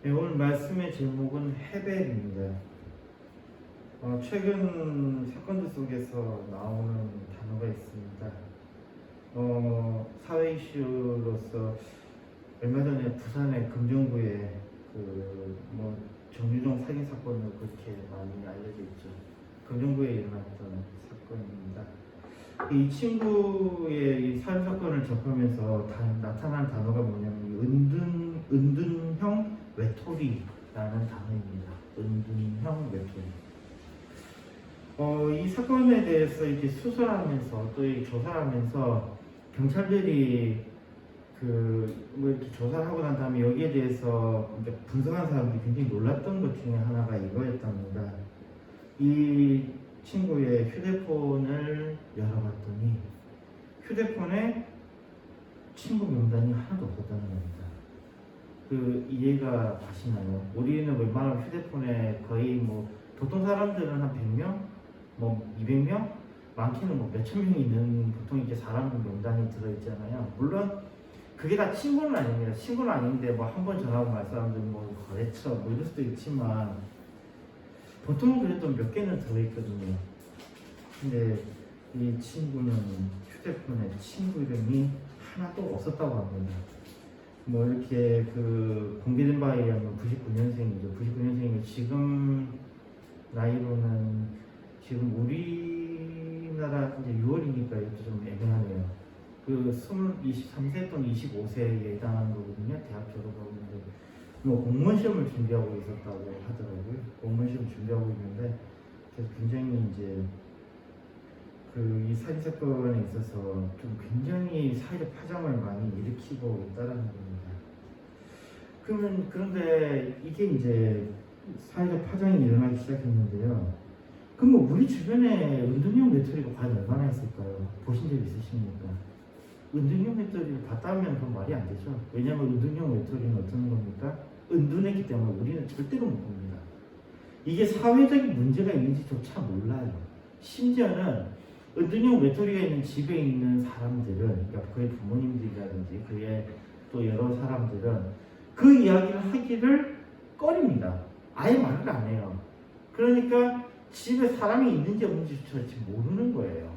네, 오늘 말씀의 제목은 헤벨입니다. 최근 사건들 속에서 나오는 단어가 있습니다. 사회 이슈로서 얼마 전에 부산의 금정구에 정유정 살인 사건으로 그렇게 많이 알려져 있죠. 금정구에 일어났던 사건입니다. 이 친구의 이 살인 사건을 접하면서 나타난 단어가 뭐냐면 은둔형 외톨이라는 단어입니다. 은둔형 외톨이. 이 사건에 대해서 이렇게 수사하면서 또 이 조사하면서 경찰들이 이렇게 조사를 하고 난 다음에 여기에 대해서 분석한 사람들이 굉장히 놀랐던 것 중에 하나가 이거였답니다. 이 친구의 휴대폰을 열어봤더니 휴대폰에 친구 명단이 하나도 없었다는 겁니다. 이해가 가시나요? 우리는 웬만하면 휴대폰에 거의 보통 사람들은 한 100명, 200명, 많게는 몇천 명 있는 보통 이렇게 사람 명단이 들어있잖아요. 물론 그게 다 친구는 아닙니다. 친구는 아닌데 한 번 전화하고 말 사람들 거래처 이럴 수도 있지만 보통은 그래도 몇 개는 들어있거든요. 근데 이 친구는 휴대폰에 친구 이름이 하나도 없었다고 합니다. 이렇게 공개된 바에 의하면 99년생이죠. 99년생이면 지금 나이로는 지금 우리나라 이제 6월이니까 이것도 좀 애매하네요. 23세 또는 25세에 해당하는 거거든요. 대학 졸업하고 있는데 공무원 시험을 준비하고 있었다고 하더라고요. 공무원 시험 준비하고 있는데 그래서 굉장히 이제 이 살인 사건에 있어서 좀 굉장히 사회적 파장을 많이 일으키고 있다라는 겁니다. 그런데 이게 이제 사회적 파장이 일어나기 시작했는데요. 그럼 우리 주변에 은둔형 외톨이가 과연 얼마나 있을까요? 보신 적 있으십니까? 은둔형 외톨이를 봤다면 그건 말이 안 되죠. 왜냐하면 은둔형 외톨이는 어떤 겁니까? 은둔했기 때문에 우리는 절대로 못 봅니다. 이게 사회적인 문제가 있는지조차 몰라요. 심지어는 은둔형 외톨이가 있는 집에 있는 사람들은, 그러니까 그의 부모님들이라든지 그의 또 여러 사람들은 그 이야기를 하기를 꺼립니다. 아예 말을 안 해요. 그러니까 집에 사람이 있는지 없는지조차 모르는 거예요.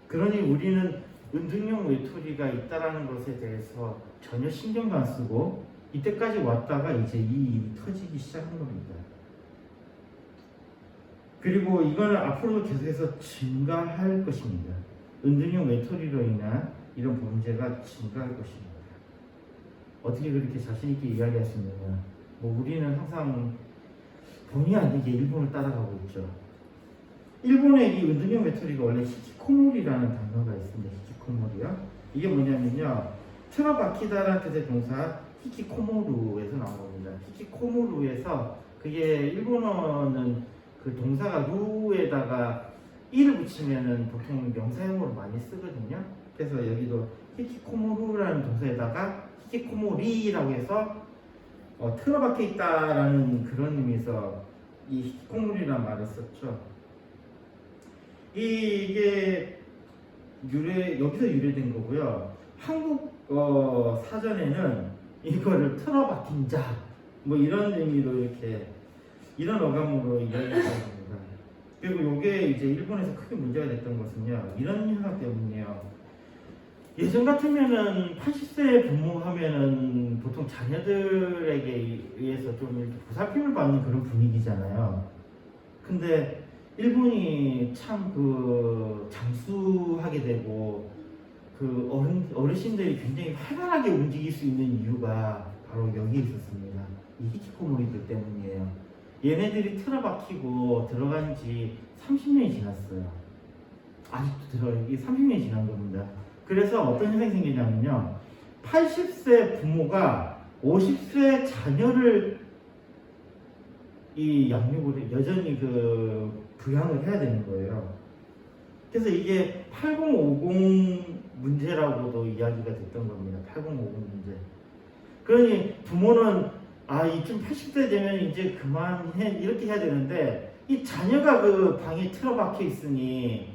그러니 우리는 은둔형 외톨이가 있다라는 것에 대해서 전혀 신경도 안 쓰고 이때까지 왔다가 이제 이 일이 터지기 시작한 겁니다. 그리고 이거는 앞으로도 계속해서 증가할 것입니다. 은둔형 외톨이로 인한 이런 범죄가 증가할 것입니다. 어떻게 그렇게 자신있게 이야기할 수 있느냐. 우리는 항상 본의 아니게 일본을 따라가고 있죠. 일본의 이 은둔형 외톨이가 원래 히키코모리라는 단어가 있습니다. 히키코모리요. 이게 뭐냐면요. 틀어박히다라는 뜻의 동사 히키코모루에서 나온 겁니다. 히키코모루에서 그게 일본어는 동사가 루에다가 이를 붙이면은 보통 명사형으로 많이 쓰거든요. 그래서 여기도 히키코모루라는 동사에다가 히키코모리라고 해서 틀어박혀 있다라는 그런 의미에서 이 히키코모리라는 말을 썼죠. 이게 여기서 유래된 거고요. 한국 사전에는 이거를 틀어박힌 자 이런 의미로 이렇게 이런 어감으로 이야기하는 겁니다. 그리고 이게 이제 일본에서 크게 문제가 됐던 것은요. 이런 현상 때문이에요. 예전 같으면은 80세 부모하면은 보통 자녀들에게 의해서 좀 이렇게 보살핌을 받는 그런 분위기잖아요. 근데 일본이 참 장수하게 되고 어르신들이 굉장히 활발하게 움직일 수 있는 이유가 바로 여기에 있었습니다. 이 히키코모리들 때문이에요. 얘네들이 틀어박히고 들어간 지 30년이 지났어요. 아직도 이게 30년이 지난 겁니다. 그래서 어떤 현상이 생기냐면요. 80세 부모가 50세 자녀를 양육을 여전히 부양을 해야 되는 거예요. 그래서 이게 8050 문제라고도 이야기가 됐던 겁니다. 8050 문제. 그러니 부모는 이쯤 80대 되면 이제 그만해 이렇게 해야 되는데 이 자녀가 방에 틀어박혀 있으니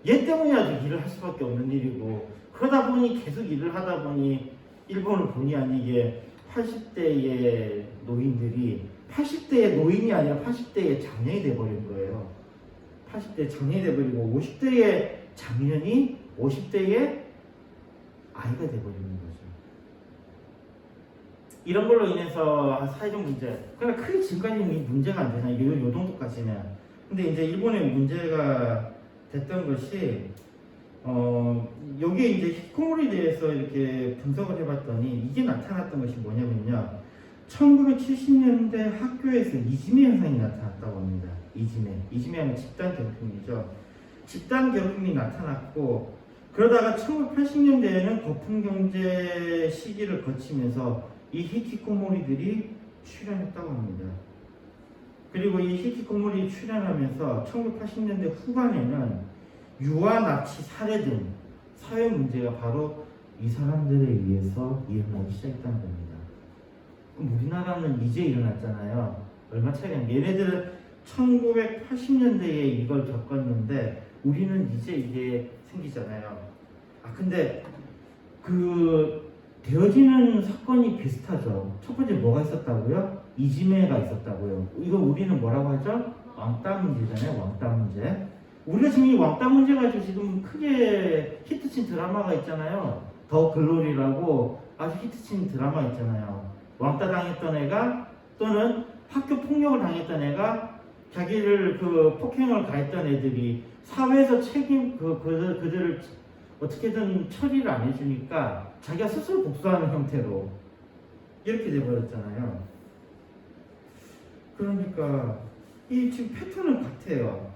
얘 때문이라도 일을 할 수밖에 없는 일이고 그러다 보니 계속 일을 하다 보니 일본은 본의 아니게 80대의 노인들이 80대의 노인이 아니라 80대의 장년이 돼버린 거예요. 80대 장년이 돼버리고 50대의 장년이 50대의 아이가 돼버리는 거죠. 이런 걸로 인해서 사회적 문제, 그러니까 크게 지금까지는 이 문제가 안 되잖아요. 요 정도까지는. 근데 이제 일본의 문제가 됐던 것이 여기에 이제 히키코모리에 대해서 이렇게 분석을 해봤더니 이게 나타났던 것이 뭐냐면요. 1970년대 학교에서 이지메 현상이 나타났다고 합니다. 이지메 하면 집단 괴롭힘이죠. 집단 괴롭힘이 나타났고 그러다가 1980년대에는 거품 경제 시기를 거치면서 이 히키코모리들이 출현했다고 합니다. 그리고 이 히키코모리 출현하면서 1980년대 후반에는 유아 납치 살해 등 사회 문제가 바로 이 사람들에 의해서 일어나기 시작했다는 겁니다. 그럼 우리나라는 이제 일어났잖아요. 얼마 차이가 안 얘네들은 1980년대에 이걸 겪었는데 우리는 이제 이게 생기잖아요. 근데 그 되어지는 사건이 비슷하죠. 첫 번째 뭐가 있었다고요? 이지메가 있었다고요. 이거 우리는 뭐라고 하죠? 왕따 문제잖아요. 왕따 문제. 우리가 지금 이 왕따 문제 가지고 지금 크게 히트친 드라마가 있잖아요. 더 글로리라고 아주 히트친 드라마 있잖아요. 왕따 당했던 애가 또는 학교 폭력을 당했던 애가 자기를 그 폭행을 가했던 애들이 사회에서 그들을 어떻게든 처리를 안 해주니까 자기가 스스로 복수하는 형태로 이렇게 돼버렸잖아요. 그러니까 이 지금 패턴은 같아요.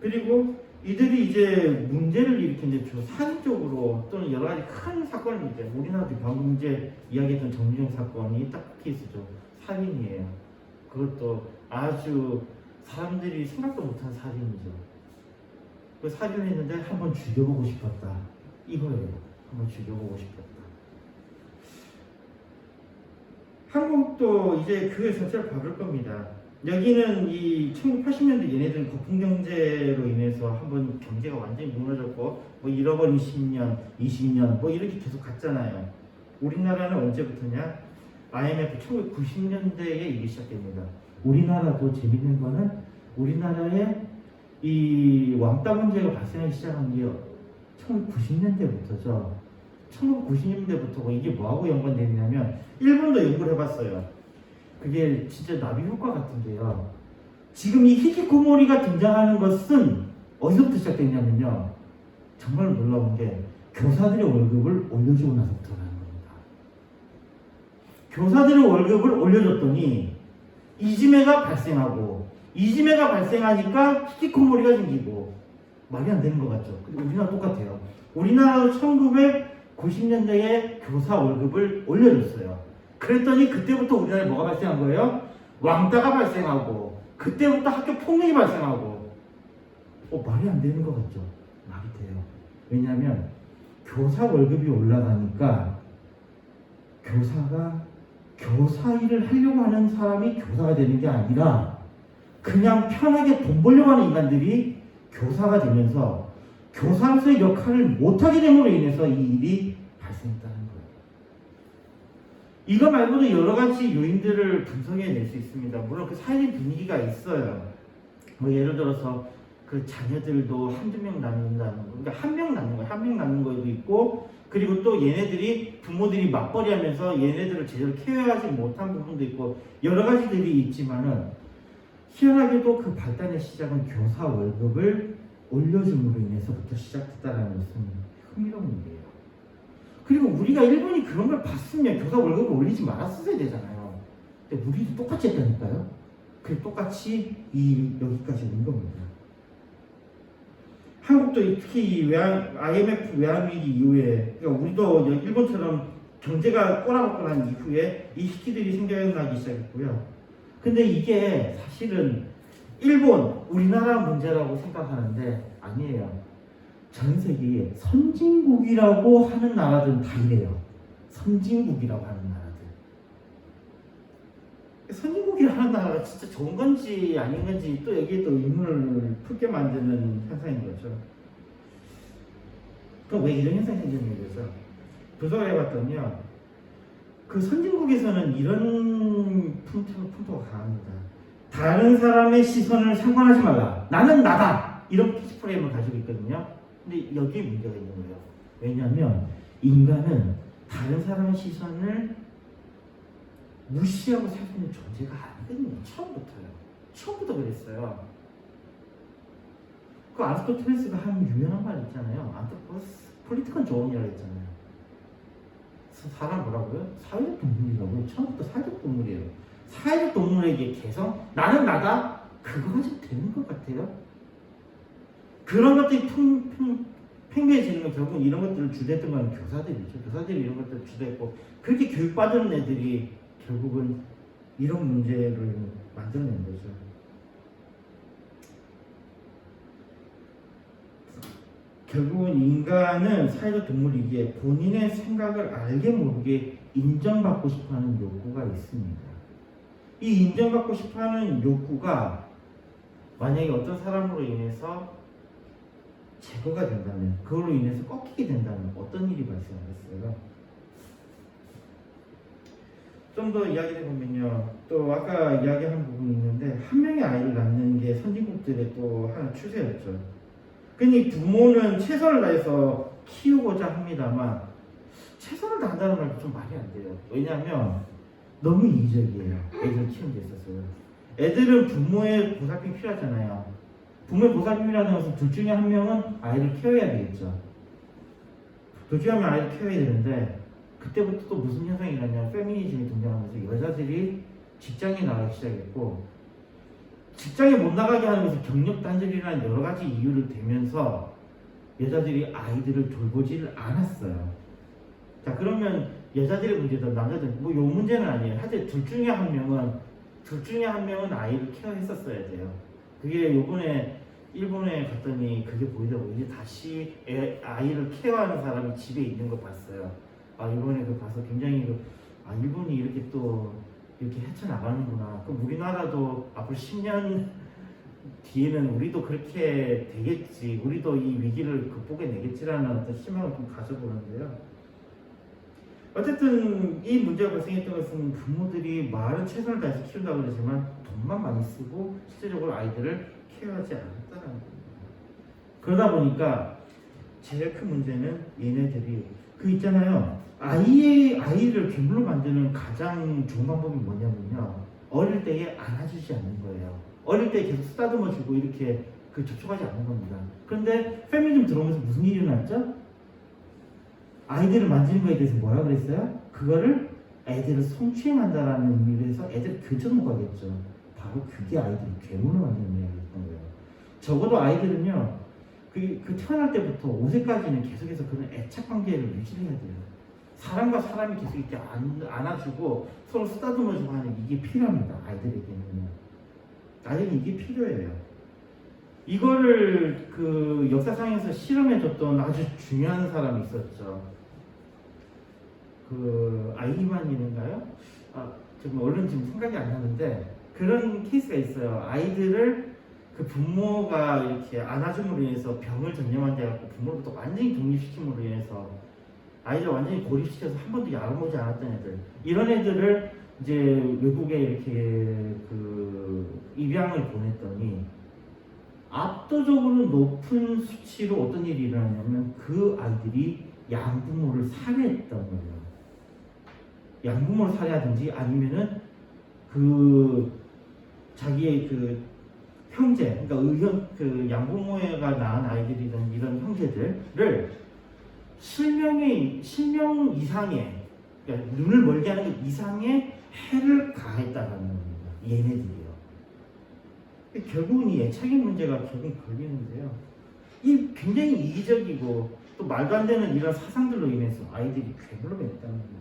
그리고 이들이 이제 문제를 일으키는데 주로 사회적으로 또는 여러 가지 큰 사건을 이제 우리나라도 방금 이제 이야기했던 정유정 사건이 딱 케이스죠. 살인이에요. 그것도 아주 사람들이 생각도 못한 살인이죠. 그 살인을 했는데 한번 죽여보고 싶었다. 이거예요. 한번 죽여보고 싶었다. 한국도 이제 그 전체를 바꿀 겁니다. 여기는 이 1980년대 얘네들은 거품 경제로 인해서 한번 경제가 완전히 무너졌고 뭐 잃어버린 10년, 20년 뭐 이렇게 계속 갔잖아요. 우리나라는 언제부터냐? IMF 1990년대에 이기 시작됩니다. 우리나라도 재밌는 거는 우리나라에 이 왕따 문제가 발생하기 시작한 게 1990년대부터죠. 1990년대부터고 이게 뭐하고 연관되어 있냐면 일본도 연구를 해봤어요. 그게 진짜 나비 효과 같은데요. 지금 이 히키코모리가 등장하는 것은 어디서부터 시작됐냐면요. 정말 놀라운 게 교사들의 월급을 올려주고 나서부터라는 겁니다. 교사들의 월급을 올려줬더니 이지메가 발생하고 이지메가 발생하니까 히키코모리가 생기고 말이 안 되는 것 같죠. 근데 우리나라 똑같아요. 우리나라도 1990년대에 교사 월급을 올려줬어요. 그랬더니 그때부터 우리나라에 뭐가 발생한 거예요? 왕따가 발생하고 그때부터 학교 폭력이 발생하고 말이 안 되는 것 같죠? 말이 돼요. 왜냐하면 교사 월급이 올라가니까 교사가 교사 일을 하려고 하는 사람이 교사가 되는 게 아니라 그냥 편하게 돈 벌려고 하는 인간들이 교사가 되면서 교사로서의 역할을 못하게 됨으로 인해서 이 일이 발생했다는 거예요. 이거 말고도 여러 가지 요인들을 분석해낼 수 있습니다. 물론 그 사회적 분위기가 있어요. 뭐 예를 들어서 그 자녀들도 한두 명 낳는다는 거. 그러니까 한 명 낳는 거예요. 한 명 낳는 거도 있고 그리고 또 얘네들이 부모들이 맞벌이 하면서 얘네들을 제대로 케어하지 못한 부분도 있고 여러 가지들이 있지만은 희한하게도 그 발단의 시작은 교사 월급을 올려줌으로 인해서부터 시작됐다는 것은 흥미로운 일이에요. 그리고 우리가 일본이 그런 걸 봤으면 교사 월급을 올리지 말았어야 되잖아요. 근데 우리도 똑같이 했다니까요. 그래서 똑같이 여기까지 온 겁니다. 한국도 특히 IMF 외환위기 이후에 그러니까 우리도 일본처럼 경제가 꼬라박고 난 이후에 이 시기들이 생겨나기 시작했고요. 근데 이게 사실은 일본, 우리나라 문제라고 생각하는데 아니에요. 전 세계에 선진국이라고 하는 나라들은 다 이래요. 선진국이라고 하는 나라들. 선진국이라고 하는 나라가 진짜 좋은 건지 아닌 건지 또 여기에 또 의문을 품게 만드는 현상인 거죠. 그럼 왜 이런 현상이 생기는 거죠? 분석을 해봤더니요. 그 선진국에서는 이런 풍토가 강합니다. 다른 사람의 시선을 상관하지 말라. 나는 나다. 이런 캐치프레임을 가지고 있거든요. 근데 여기에 문제가 있는 거예요. 왜냐하면 인간은 다른 사람의 시선을 무시하고 살 수 있는 존재가 아니거든요. 처음부터 그랬어요. 그 아리스토텔레스가 한 유명한 말 있잖아요. 안트로포스 폴리티컨 조언이라고 했잖아요. 사람 뭐라고요? 사회적 동물이라고요. 처음부터 사회적 동물이에요. 사회적 동물에게 개성? 나는 나다? 그거 가지고 되는 것 같아요. 그런 것들이 팽배해지는 건 결국은 이런 것들을 주도했던 건 교사들이죠. 교사들이 이런 것들을 주도했고 그렇게 교육받은 애들이 결국은 이런 문제를 만들어낸 거죠. 결국은 인간은 사회적 동물이기에 본인의 생각을 알게 모르게 인정받고 싶어하는 욕구가 있습니다. 이 인정받고 싶어하는 욕구가 만약에 어떤 사람으로 인해서 제거가 된다면, 그걸로 인해서 꺾이게 된다면 어떤 일이 발생하겠어요? 좀 더 이야기해 보면요, 또 아까 이야기한 부분이 있는데 한 명의 아이를 낳는 게 선진국들의 또 하나 추세였죠. 그니 부모는 최선을 다해서 키우고자 합니다만 최선을 다한다는 말도 좀 말이 안 돼요. 왜냐하면 너무 이기적이에요. 애들을 키우는 데 있어서요. 애들은 부모의 보살핌이 필요하잖아요. 부모의 보살핌이 필요하다는 것은 둘 중에 한 명은 아이를 키워야 되겠죠. 둘 중에 한 명은 아이를 키워야 되는데 그때부터 또 무슨 현상이 일어나냐, 페미니즘이 등장하면서 여자들이 직장에 나가기 시작했고 직장에 못 나가게 하는 것은 경력 단절이라는 여러 가지 이유를 대면서 여자들이 아이들을 돌보지를 않았어요. 자, 그러면 여자들의 문제든 남자들 뭐 요 문제는 아니에요. 하여튼 둘 중에 한 명은 아이를 케어했었어야 돼요. 그게 요번에 일본에 갔더니 그게 보이더라고요. 이제 다시 아이를 케어하는 사람이 집에 있는 거 봤어요. 아, 이번에 그 봐서 굉장히 일본이 이렇게 또 이렇게 헤쳐나가는구나. 그럼 우리나라도 앞으로 10년 뒤에는 우리도 그렇게 되겠지. 우리도 이 위기를 극복해내겠지라는 어떤 희망을 좀 가져보는데요. 어쨌든 이 문제가 발생했던 것은 부모들이 말은 최선을 다해서 키운다고 그러지만 돈만 많이 쓰고 실제적으로 아이들을 케어하지 않았다는 겁니다. 그러다 보니까 제일 큰 문제는 얘네들이 그 있잖아요. 아이를 괴물로 만드는 가장 좋은 방법이 뭐냐면요, 어릴 때에 안아주지 않는 거예요. 어릴 때 계속 쓰다듬어주고 이렇게 접촉하지 않는 겁니다. 그런데 페미니즘 들어오면서 무슨 일이 일어났죠? 아이들을 만지는 거에 대해서 뭐라 그랬어요? 그거를 애들을 성추행한다라는 의미로 해서 애들 근처도 못 가겠죠. 바로 그게 아이들을 괴물로 만드는 이야기였던 거예요. 적어도 아이들은요, 그 태어날 때부터 5세까지는 계속해서 그런 애착 관계를 유지해야 돼요. 사람과 사람이 계속 이렇게 안아주고 서로 쓰다듬어주고 하는 이게 필요합니다. 아이들에게는요. 아이들은 이게 필요해요. 이거를 그 역사상에서 실험해줬던 아주 중요한 사람이 있었죠. 그 아이만인가요? 지금 얼른 생각이 안 나는데 그런 케이스가 있어요. 아이들을 그 부모가 이렇게 안아줌으로 인해서 병을 전염한 데 갖고 부모로부터 완전히 독립시킴으로 인해서 아이를 완전히 고립시켜서 한 번도 야간보지 않았던 애들, 이런 애들을 이제 외국에 이렇게 그 입양을 보냈더니 압도적으로 높은 수치로 어떤 일이 일어나냐면 그 아이들이 양부모를 살해했던 거예요. 양부모를 살해하든지 아니면은 그 자기의 그 형제, 그러니까 그 양부모가 낳은 아이들이든 이런 형제들을 실명 이상의, 그러니까 눈을 멀게 하는 것 이상의 해를 가했다는 겁니다. 얘네들이요. 결국은 이 애착의 문제가 결국 걸리는데요. 이 굉장히 이기적이고 또 말도 안 되는 이런 사상들로 인해서 아이들이 괴물로 변했다는 겁니다.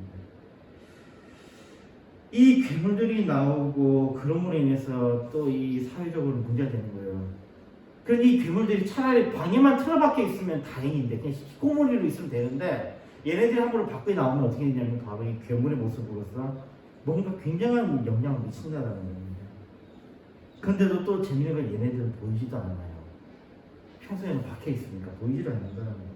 이 괴물들이 나오고 그럼으로 인해서 또 이 사회적으로 문제가 되는 거예요. 그런데 이 괴물들이 차라리 방에만 틀어박혀 있으면 다행인데 그냥 희꼬머리로 있으면 되는데 얘네들이 함부로 밖에 나오면 어떻게 되냐면 바로 이 괴물의 모습으로서 뭔가 굉장한 영향을 미친다라는 겁니다. 그런데도 또 재미있는 건 얘네들은 보이지도 않아요. 평소에는 박혀 있으니까 보이지도 않는다는 겁니다.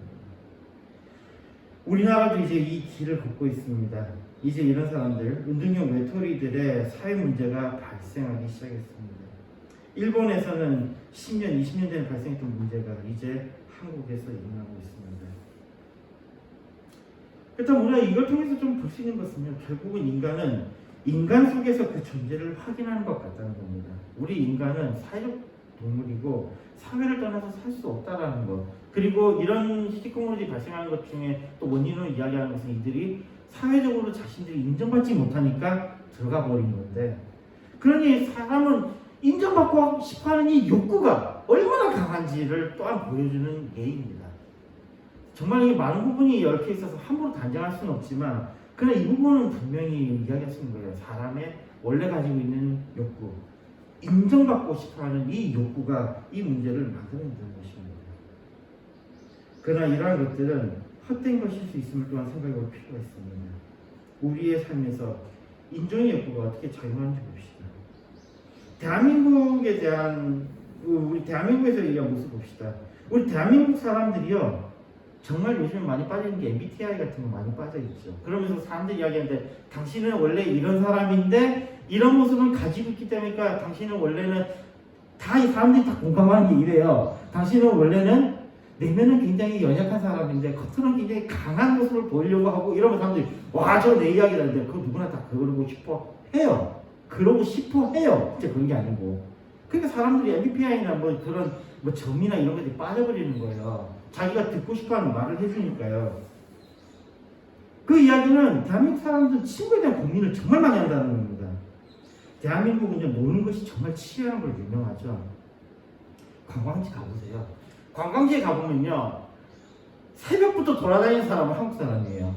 우리나라도 이제 이 길을 걷고 있습니다. 이제 이런 사람들, 은둔형 외톨이들의 사회 문제가 발생하기 시작했습니다. 일본에서는 10년, 20년 전에 발생했던 문제가 이제 한국에서 일어나고 있습니다. 일단 우리가 이걸 통해서 좀 볼 수 있는 것은요, 결국은 인간은 인간 속에서 그 존재를 확인하는 것 같다는 겁니다. 우리 인간은 사회적 동물이고 사회를 떠나서 살 수 없다라는 것. 그리고 이런 히키코모리 발생하는 것 중에 또 원인으로 이야기하는 것은 이들이 사회적으로 자신들이 인정받지 못하니까 들어가 버린 건데, 그러니 사람은 인정받고 싶어하는 이 욕구가 얼마나 강한지를 또한 보여주는 예입니다. 정말 이 많은 부분이 얽혀 있어서 함부로 단정할 수는 없지만, 그러나 이 부분은 분명히 이야기할 수 있는 거예요. 사람의 원래 가지고 있는 욕구, 인정받고 싶어하는 이 욕구가 이 문제를 만들어낸다는 것입니다. 그러나 이러한 것들은 헛된 것일 수 있음을 또한 생각해볼 필요가 있습니다. 우리의 삶에서 인정의 욕구가 어떻게 작용하는지 봅시다. 대한민국에 대한 우리 대한민국에서 이 모습 봅시다. 우리 대한민국 사람들이요, 정말 요즘에 많이 빠지는 게 MBTI 같은 거 많이 빠져 있죠. 그러면서 사람들이 이야기하는데, 당신은 원래 이런 사람인데 이런 모습을 가지고 있기 때문이니까 당신은 원래는 다 이 사람들이 다 공감하는 게 이래요. 당신은 원래는 내면은 굉장히 연약한 사람인데 겉으로는 굉장히 강한 모습을 보이려고 하고, 이러면 사람들이 와, 저 내 이야기라는데 그거 누구나 다 그러고 싶어 해요. 그러고 싶어 해요. 진짜 그런 게 아니고. 그러니까 사람들이 MBTI나 뭐 그런 뭐 점이나 이런 것들이 빠져버리는 거예요. 자기가 듣고 싶어하는 말을 해주니까요. 그 이야기는 대한민국 사람들은 친구에 대한 고민을 정말 많이 한다는 겁니다. 대한민국은요, 노는 것이 정말 치열한 걸 유명하죠. 관광지 가보세요. 관광지에 가보면요, 새벽부터 돌아다니는 사람은 한국 사람이에요.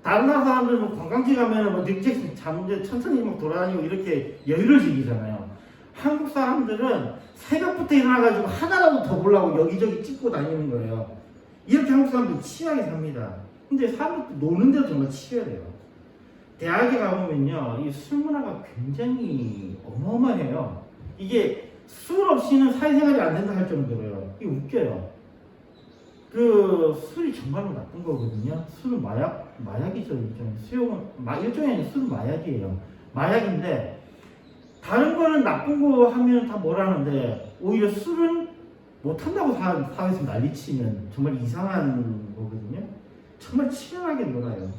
다른 나라 사람들은 뭐 관광지 가면 뭐 늦게 천천히 막 돌아다니고 이렇게 여유를 즐기잖아요. 한국 사람들은 새벽부터 일어나가지고 하나라도 더 보려고 여기저기 찍고 다니는 거예요. 이렇게 한국 사람들은 치열하게 삽니다. 근데 사람들 노는 데도 정말 치열해요. 대학에 가보면요, 이 술 문화가 굉장히 어마어마해요. 이게 술 없이는 사회생활이 안 된다 할 정도로요. 이게 웃겨요. 그 술이 정말로 나쁜 거거든요. 술은 마약이죠. 일종의 술은 마약이에요. 마약인데, 다른 거는 나쁜 거 하면 다 뭐라는데, 오히려 술은 못한다고 사회에서 난리치면 정말 이상한 거거든요. 정말 치열하게 놀아요.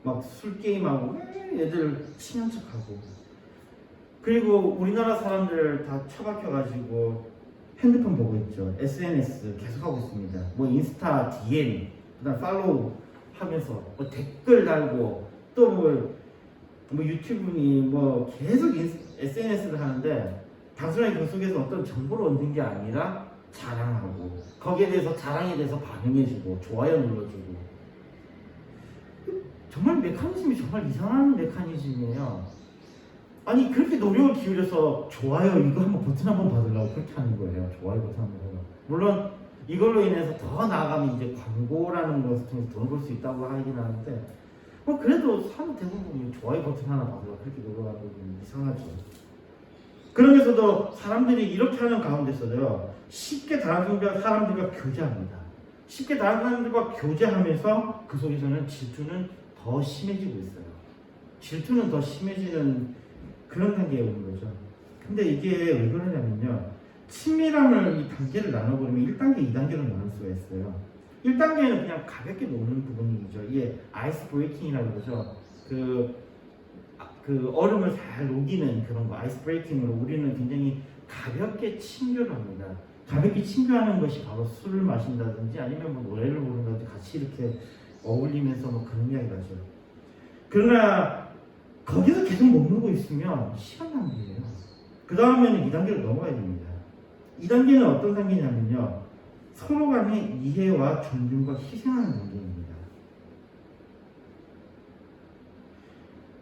막 술 게임하고 애들 친한 척하고. 그리고 우리나라 사람들 다 처박혀가지고 핸드폰 보고 있죠. SNS 계속하고 있습니다. 뭐 인스타 DM, 그다음 팔로우 하면서 뭐 댓글 달고, 또 뭐 유튜브니 뭐 계속 SNS를 하는데, 단순하게 그 속에서 어떤 정보를 얻는 게 아니라 자랑하고, 거기에 대해서 자랑에 대해서 반응해주고 좋아요 눌러주고. 정말 메커니즘이 정말 이상한 메커니즘이에요. 아니, 그렇게 노력을 기울여서 좋아요 이거 한번 버튼 한번 받으려고 그렇게 하는 거예요. 좋아요 버튼 한번 받으려고. 물론 이걸로 인해서 더 나아가면 이제 광고라는 것을 통해서 돈을 벌 수 있다고 하긴 하는데, 뭐 그래도 사람 대부분 좋아요 버튼 하나 받으려고 그렇게 노력하는 건 이상하죠. 그러면서도 사람들이 이렇게 하는 가운데서도요, 쉽게 다른 사람들과 교제합니다. 쉽게 다른 사람들과 교제하면서 그 속에서는 질투는 더 심해지고 있어요. 질투는 더 심해지는 그런 단계에 오는 거죠. 근데 이게 왜 그러냐면요, 친밀함을 이 단계를 나눠버리면 1단계, 2단계로 나눌 수가 있어요. 1단계는 그냥 가볍게 노는 부분이죠. 이게 아이스 브레이킹이라고 그러죠. 그 얼음을 잘 녹이는 그런 거, 아이스 브레이킹으로 우리는 굉장히 가볍게 친교를 합니다. 가볍게 친교하는 것이 바로 술을 마신다든지 아니면 뭐 노래를 부른다든지 같이 이렇게 어울리면서 뭐 그런 이야기를 하죠. 그러나 거기서 계속 머무르고 있으면 시간 낭비예요. 그 다음에는 2단계로 넘어가야 됩니다. 2단계는 어떤 단계냐면요, 서로 간의 이해와 존중과 희생하는 단계입니다.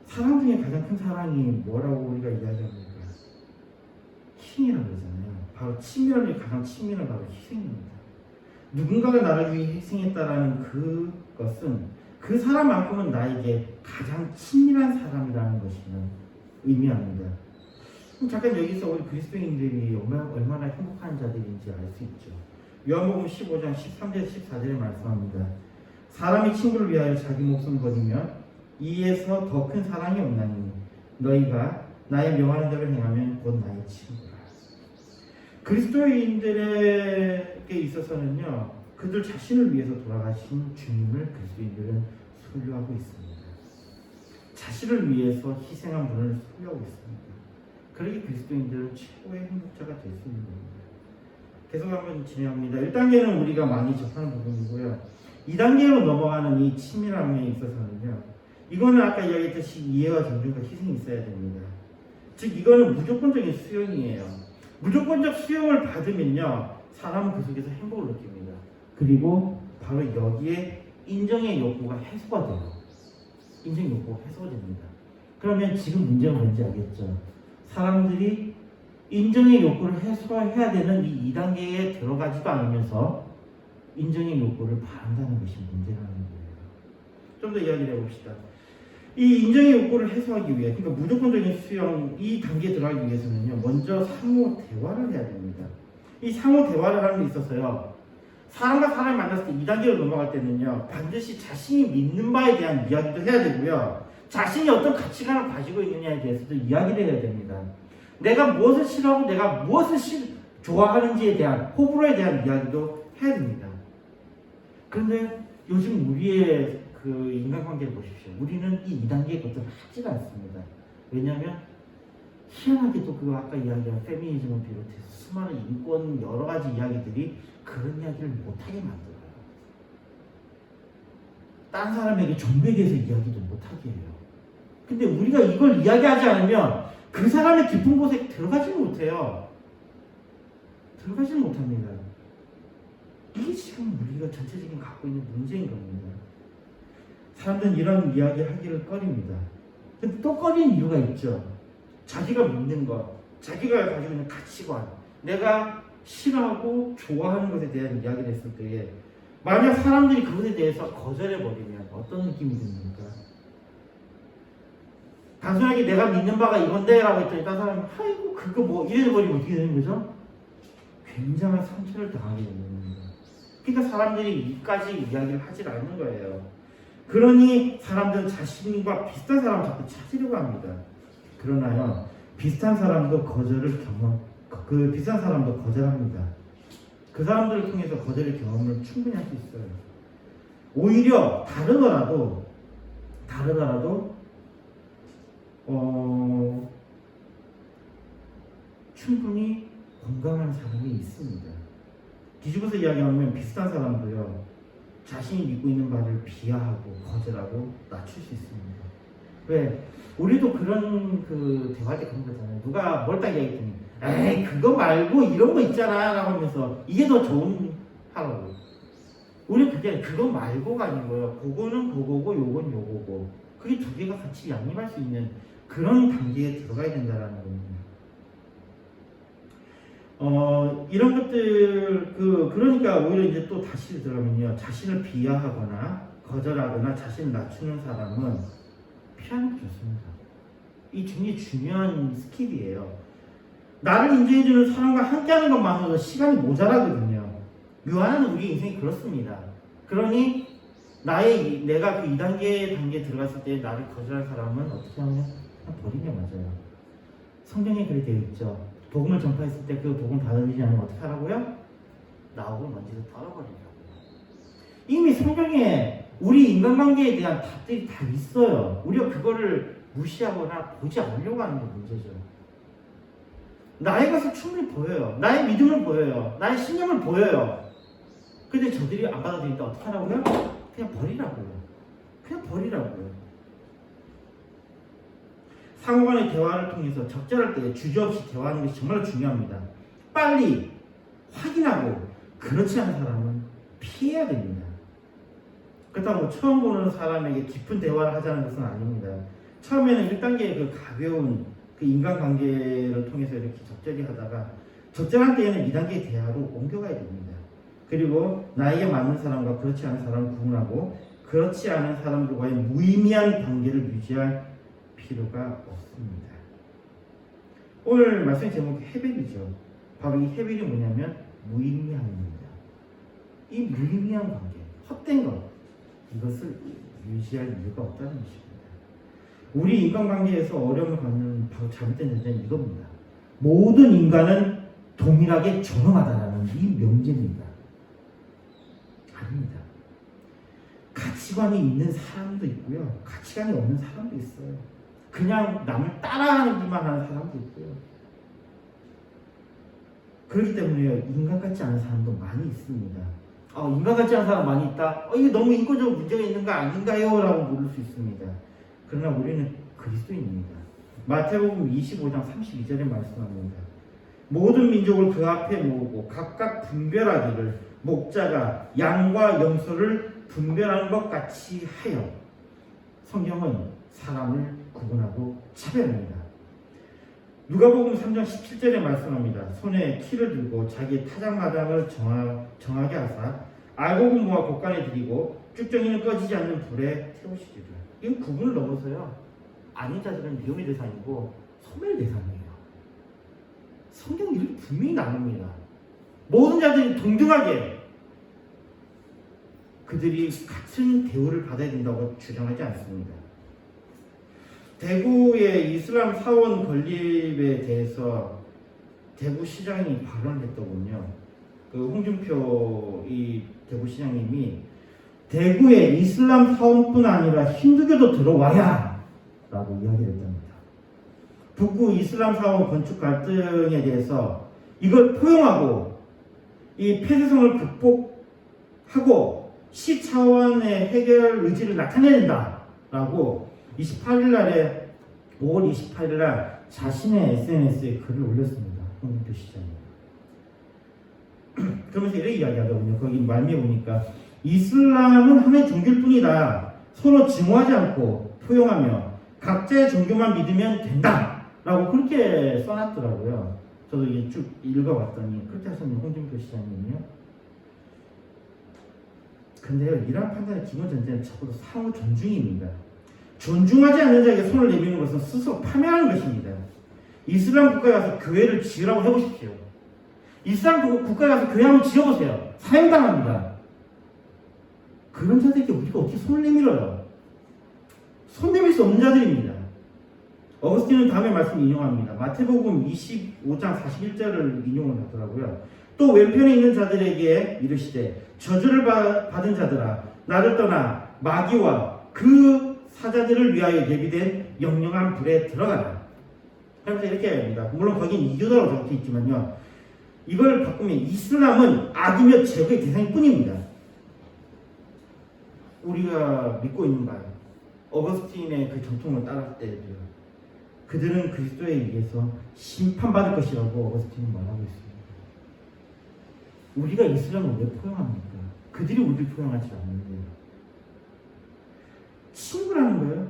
사랑 중에 가장 큰 사랑이 뭐라고 우리가 이야기합니까? 희생이라고 그러잖아요. 바로 친밀함이 가장 친밀한 바로 희생입니다. 누군가가 나를 위해 희생했다라는 그것은 그 사람만큼은 나에게 가장 친밀한 사람이라는 것을 의미합니다. 잠깐 여기서 우리 그리스도인들이 얼마나 행복한 자들인지 알 수 있죠. 요한복음 15장 13절 14절에 말씀합니다. 사람이 친구를 위하여 자기 목숨을 버리면 이에서 더 큰 사랑이 없나니 너희가 나의 명하는 대로 행하면 곧 나의 친구라. 그리스도인들에게 있어서는요, 그들 자신을 위해서 돌아가신 주님을 그리스도인들은 소유하고 있습니다. 자신을 위해서 희생한 분을 소유하고 있습니다. 그러기 그리스도인들은 최고의 행복자가 될 수 있는 겁니다. 계속 한번 진행합니다. 1단계는 우리가 많이 접하는 부분이고요. 2단계로 넘어가는 이 친밀함에 있어서는요, 이거는 아까 이야기했듯이 이해와 존중과 희생이 있어야 됩니다. 즉 이거는 무조건적인 수용이에요. 무조건적 수용을 받으면요, 사람은 그 속에서 행복을 느낍니다. 그리고 바로 여기에 인정의 욕구가 해소가 돼요. 인정 욕구가 해소가 됩니다. 그러면 지금 문제가 뭔지 알겠죠? 사람들이 인정의 욕구를 해소해야 되는 이 2단계에 들어가지도 않으면서 인정의 욕구를 바란다는 것이 문제라는 거예요. 좀 더 이야기를 해봅시다. 이 인정의 욕구를 해소하기 위해, 그러니까 무조건적인 수용 이 단계에 들어가기 위해서는요, 먼저 상호 대화를 해야 됩니다. 이 상호 대화를 하는 데 있어서요, 사람과 사람을 만났을 때 2단계로 넘어갈 때는요, 반드시 자신이 믿는 바에 대한 이야기도 해야 되고요, 자신이 어떤 가치관을 가지고 있느냐에 대해서도 이야기를 해야 됩니다. 내가 무엇을 싫어하고 내가 무엇을 좋아하는지에 대한, 호불호에 대한 이야기도 해야 됩니다. 그런데 요즘 우리의 그 인간관계를 보십시오. 우리는 이 2단계의 것들을 하지가 않습니다. 왜냐하면 희한하게도 그 아까 이야기한 페미니즘을 비롯해서 수많은 인권 여러 가지 이야기들이 그런 이야기를 못하게 만들어요. 딴 사람에게 존경에 대해서 이야기도 못하게 해요. 근데 우리가 이걸 이야기하지 않으면 그 사람의 깊은 곳에 들어가지 못해요. 들어가지 못합니다. 이게 지금 우리가 전체적인 갖고 있는 문제인 겁니다. 사람들은 이런 이야기 하기를 꺼립니다. 근데 또 꺼리는 이유가 있죠. 자기가 믿는 것, 자기가 가지고 있는 가치관, 내가 싫어하고 좋아하는 것에 대한 이야기를 했을 때에 만약 사람들이 그것에 대해서 거절해버리면 어떤 느낌이 듭니까? 단순하게 내가 믿는 바가 이건데 라고 했더니 다른 사람이 아이고 그거 뭐 이래버리면 어떻게 되는 거죠? 굉장한 상처를 당하게 되는 겁니다. 그러니까 사람들이 이까지 이야기를 하지 않는 거예요. 그러니 사람들은 자신과 비슷한 사람을 자꾸 찾으려고 합니다. 그러나요, 비슷한 사람도 그 비슷한 사람도 거절합니다. 그 사람들을 통해서 거절의 경험을 충분히 할 수 있어요. 오히려 다르더라도 충분히 공감하는 사람이 있습니다. 뒤집어서 이야기하면 비슷한 사람도요, 자신이 믿고 있는 바를 비하하고 거절하고 낮출 수 있습니다. 왜? 우리도 그런 그 대화할 때 그런 거잖아요. 누가 뭘 딱 얘기했더니 에이 그거 말고 이런 거 있잖아 라고 하면서 이게 더 좋은 하라고. 우리는 그게 그거 말고가 아니고요. 그거는 그거고 요건 요거고 그게 두 개가 같이 양립할 수 있는 그런 단계에 들어가야 된다라는 겁니다. 이런 것들 그러니까 오히려 이제 또 다시 들어가면요, 자신을 비하하거나 거절하거나 자신을 낮추는 사람은 피하는 게 좋습니다. 이 굉장히 중요한 스킬이에요. 나를 인정해주는 사람과 함께하는 것만으로도 시간이 모자라거든요. 묘한 우리 인생이 그렇습니다. 그러니 내가 그 2단계에 들어갔을 때 나를 거절한 사람은 어떻게 하면 그냥 버리는 게 맞아요. 성경에 그렇게 되어 있죠. 복음을 전파했을 때 그 복음 받아들이지 않으면 어떻게 하라고요? 나오고 먼지를 털어버리라고요. 이미 성경에 우리 인간관계에 대한 답들이 다 있어요. 우리가 그거를 무시하거나 보지 않으려고 하는 게 문제죠. 나의 것을 충분히 보여요. 나의 믿음을 보여요. 나의 신념을 보여요. 근데 저들이 안 받아들이니까 어떻게 하라고요? 그냥 버리라고요. 그냥 버리라고요. 상호간의 대화를 통해서 적절할 때 주저없이 대화하는 것이 정말 중요합니다. 빨리 확인하고 그렇지 않은 사람은 피해야 됩니다. 그렇다고 처음 보는 사람에게 깊은 대화를 하자는 것은 아닙니다. 처음에는 1단계의 그 가벼운 그 인간관계를 통해서 이렇게 적절히 하다가 적절한 때에는 2단계의 대화로 옮겨가야 됩니다. 그리고 나에게 맞는 사람과 그렇지 않은 사람을 구분하고 그렇지 않은 사람들과의 무의미한 관계를 유지할 필요가 없습니다. 오늘 말씀의 제목이 헤벨이죠. 바로 이 헤벨이 뭐냐면 무의미함입니다. 이 무의미한 관계, 헛된 것, 이것을 유지할 이유가 없다는 것입니다. 우리 인간관계에서 어려움을 갖는 바로 잘못된 전제는 이겁니다. 모든 인간은 동일하게 존엄하다라는 이 명제입니다. 아닙니다. 가치관이 있는 사람도 있고요. 가치관이 없는 사람도 있어요. 그냥 남을 따라하기만 하는 사람도 있고요. 그렇기 때문에요. 인간 같지 않은 사람도 많이 있습니다. 인간 같지 않은 사람 많이 있다? 이게 너무 인권적으로 문제가 있는 거 아닌가요? 라고 물을 수 있습니다. 그러나 우리는 그리스도인입니다. 마태복음 25장 32절에 말씀합니다. 모든 민족을 그 앞에 모으고 각각 분별하기를 목자가 양과 염소를 분별하는 것 같이 하여. 성경은 사람을 구분하고 차별합니다. 누가복음 3장 17절에 말씀합니다. 손에 키를 들고 자기의 타작마당을 정하게 하사 알곡은 모아 곳간에 들이고 쭉정이는 꺼지지 않는 불에 태우시리라. 이건 구분을 넘어서요. 아닌 자들은 미움의 대상이고 소멸 대상이에요. 성경 이렇게 분명히 나눕니다. 모든 자들이 동등하게 그들이 같은 대우를 받아야 된다고 주장하지 않습니다. 대구의 이슬람 사원 건립에 대해서 대구시장이 발언을 했더군요. 그 홍준표 이 대구시장님이 대구에 이슬람 사원뿐 아니라 힌두교도 들어와야 라고 이야기를 했답니다. 북구 이슬람 사원 건축 갈등에 대해서 이걸 포용하고 이 폐쇄성을 극복하고 시 차원의 해결 의지를 나타내야 된다라고 5월 28일 날 자신의 SNS에 글을 올렸습니다. 홍준표 시장이. 그러면서 이렇게 이야기하더군요. 거기 말미에 보니까 이슬람은 하나의 종교일 뿐이다. 서로 증오하지 않고 포용하며 각자의 종교만 믿으면 된다. 라고 그렇게 써놨더라고요. 저도 이게 쭉 읽어봤더니 그렇게 하셨네요. 홍준표 시장님이요. 근데요, 이러한 판단의 기본 전제는 적어도 상호 존중입니다. 존중하지 않는 자에게 손을 내미는 것은 스스로 파멸하는 것입니다. 이슬람 국가에 가서 교회를 지으라고 해보십시오. 이슬람 국가에 가서 교회 한번 지어보세요. 사형당합니다. 그런 자들에게 우리가 어떻게 손을 내밀어요? 손 내밀 수 없는 자들입니다. 어거스틴은 다음에 말씀 인용합니다. 마태복음 25장 41절을 인용을 하더라고요. 또 왼편에 있는 자들에게 이르시되 저주를 받은 자들아 나를 떠나 마귀와 그 사자들을 위하여 예비된 영영한 불에 들어가라. 그래서 이렇게 합니다. 물론 거긴 이교도라고 적혀 있지만요. 이걸 바꾸면 이슬람은 악이며 죄의 대상일 뿐입니다. 우리가 믿고 있는 바요. 어거스틴의 그 정통을 따랐을 때도요. 그들은 그리스도에 의해서 심판받을 것이라고 어거스틴은 말하고 있습니다. 우리가 이슬람을 왜 포용합니까? 그들이 우리를 포용하지 않는데요. 친구라는 거예요.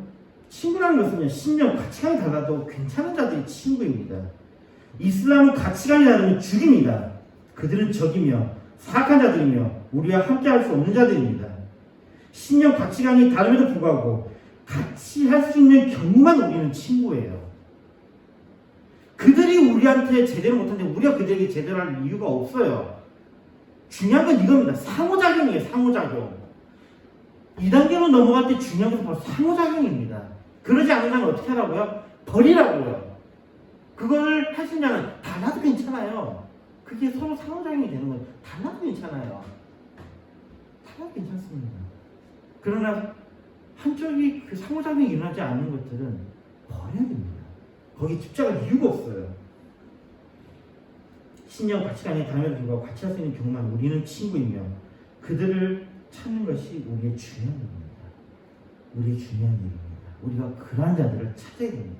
친구라는 것은요, 신념, 가치관이 달라도 괜찮은 자들이 친구입니다. 이슬람은 가치관이 다르면 죽입니다. 그들은 적이며 사악한 자들이며 우리와 함께 할 수 없는 자들입니다. 신념, 가치관이 다름에도 불구하고 같이 할 수 있는 경우만 우리는 친구예요. 그들이 우리한테 제대로 못하는데 우리가 그들에게 제대로 할 이유가 없어요. 중요한 건 이겁니다. 상호작용이에요. 상호작용. 2단계로 넘어갈 때 중요한 건 바로 상호작용입니다. 그러지 않는 사람은 어떻게 하라고요? 버리라고요. 그걸 할 수 있냐면 달라도 괜찮아요. 그게 서로 상호작용이 되는 거예요. 달라도 괜찮아요. 달라도 괜찮습니다. 그러나 한쪽이 그 상호작용이 일어나지 않는 것들은 버려야 됩니다. 거기 집착할 이유가 없어요. 신념, 가치관이 다름에도 불구하고 같이 할 수 있는 경우만 우리는 친구이며 그들을 찾는 것이 우리의 중요한 일입니다. 우리의 중요한 일입니다. 우리가 그러한 자들을 찾아야 됩니다.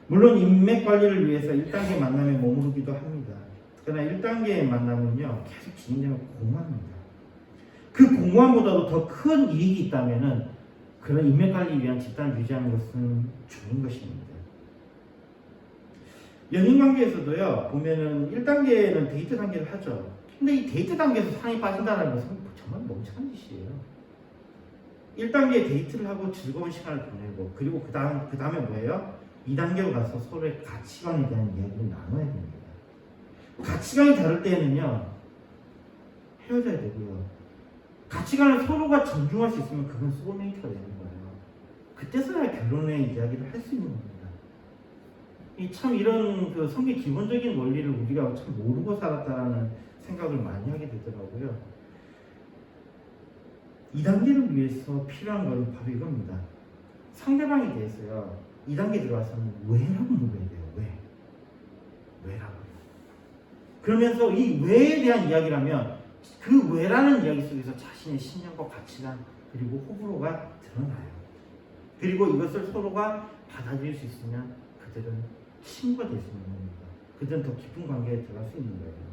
물론 인맥 관리를 위해서 1단계 만남에 머무르기도 합니다. 그러나 1단계의 만남은요, 계속 진행되면 공허합니다. 그 공허함보다도 더 큰 이익이 있다면 그런 인맥 관리 위한 집단을 유지하는 것은 좋은 것입니다. 연인관계에서도요, 보면은 1단계는 데이트 단계를 하죠. 근데 이 데이트 단계에서 사랑에 빠진다는 것은 정말 멍청한 짓이에요. 1단계에 데이트를 하고 즐거운 시간을 보내고, 그리고 그 다음에 뭐예요? 2단계로 가서 서로의 가치관에 대한 이야기를 나눠야 됩니다. 가치관이 다를 때에는요, 헤어져야 되고요. 가치관을 서로가 존중할 수 있으면 그건 소울메이트가 되는 거예요. 그때서야 결혼의 이야기를 할 수 있는 겁니다. 이 참 이런 그 성경 기본적인 원리를 우리가 참 모르고 살았다라는 생각을 많이 하게 되더라고요. 2단계를 위해서 필요한 것은 바로 이겁니다. 상대방에 대해서요. 2단계 들어와서는 왜라고 물어야 돼요. 왜? 왜라고요. 그러면서 이 왜에 대한 이야기라면 그 왜라는 이야기 속에서 자신의 신념과 가치관 그리고 호불호가 드러나요. 그리고 이것을 서로가 받아들일 수 있으면 그들은 친구가 될 수 있는 겁니다. 그들은 더 깊은 관계에 들어갈 수 있는 거예요.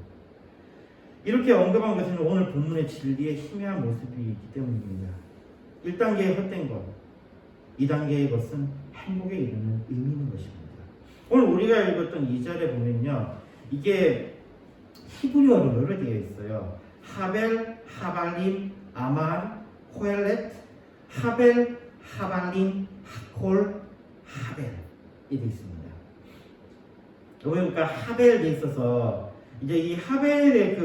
이렇게 언급한 것은 오늘 본문의 진리의 희미한 모습이 있기 때문입니다. 1단계의 헛된 것, 2단계의 것은 행복에 이르는 의미 있는 것입니다. 오늘 우리가 읽었던 2절에 보면요. 이게 히브리어로 되어 있어요. 하벨, 하발림, 아말, 코엘렛, 하벨, 하발림, 하콜, 하벨 이렇게 있습니다. 그러니까 하벨에 있어서 이제 이 하벨의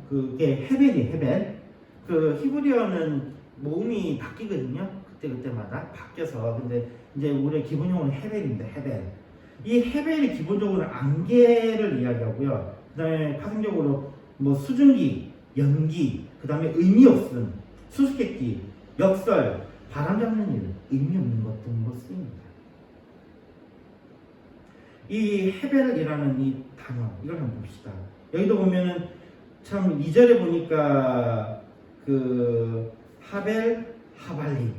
그게 헤벨. 그 히브리어는 모음이 바뀌거든요. 그때마다 바뀌어서. 근데 이제 우리의 기본 용어는 헤벨입니다. 헤벨. 이 헤벨이 기본적으로 안개를 이야기하고요. 그다음에 파생적으로 뭐 수증기, 연기, 그다음에 의미 없음, 수수께끼, 역설, 바람 잡는 일, 의미 없는 것 등으로 쓰입니다. 이 헤벨이라는 이 단어, 이걸 한번 봅시다. 여기도 보면은 참 2절에 보니까 그 하벨, 하발림.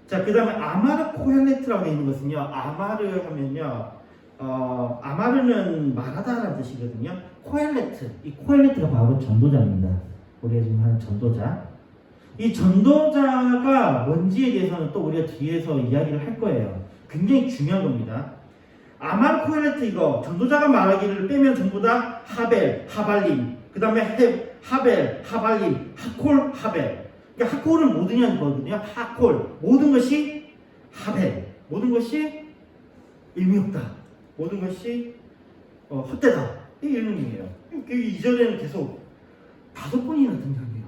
자, 그 다음에 아마르 코헬레트라고 있는 것은요. 아마르 하면요. 아마르는 말하다라는 뜻이거든요. 코헬레트. 이 코헬레트가 바로 전도자입니다. 우리가 지금 하는 전도자. 이 전도자가 뭔지에 대해서는 또 우리가 뒤에서 이야기를 할 거예요. 굉장히 중요한 겁니다. 아말 코헬레트 이거 전도자가 말하기를 빼면 전부 다 하벨, 하발림, 그 다음에 하벨, 하발림, 하콜, 하벨. 그러니까 하콜은 모든이라는 거거든요. 하콜 모든 것이 하벨, 모든 것이 의미 없다, 모든 것이 헛되다 이런 의미예요. 이 2절에는 계속 5번이나 등장해요.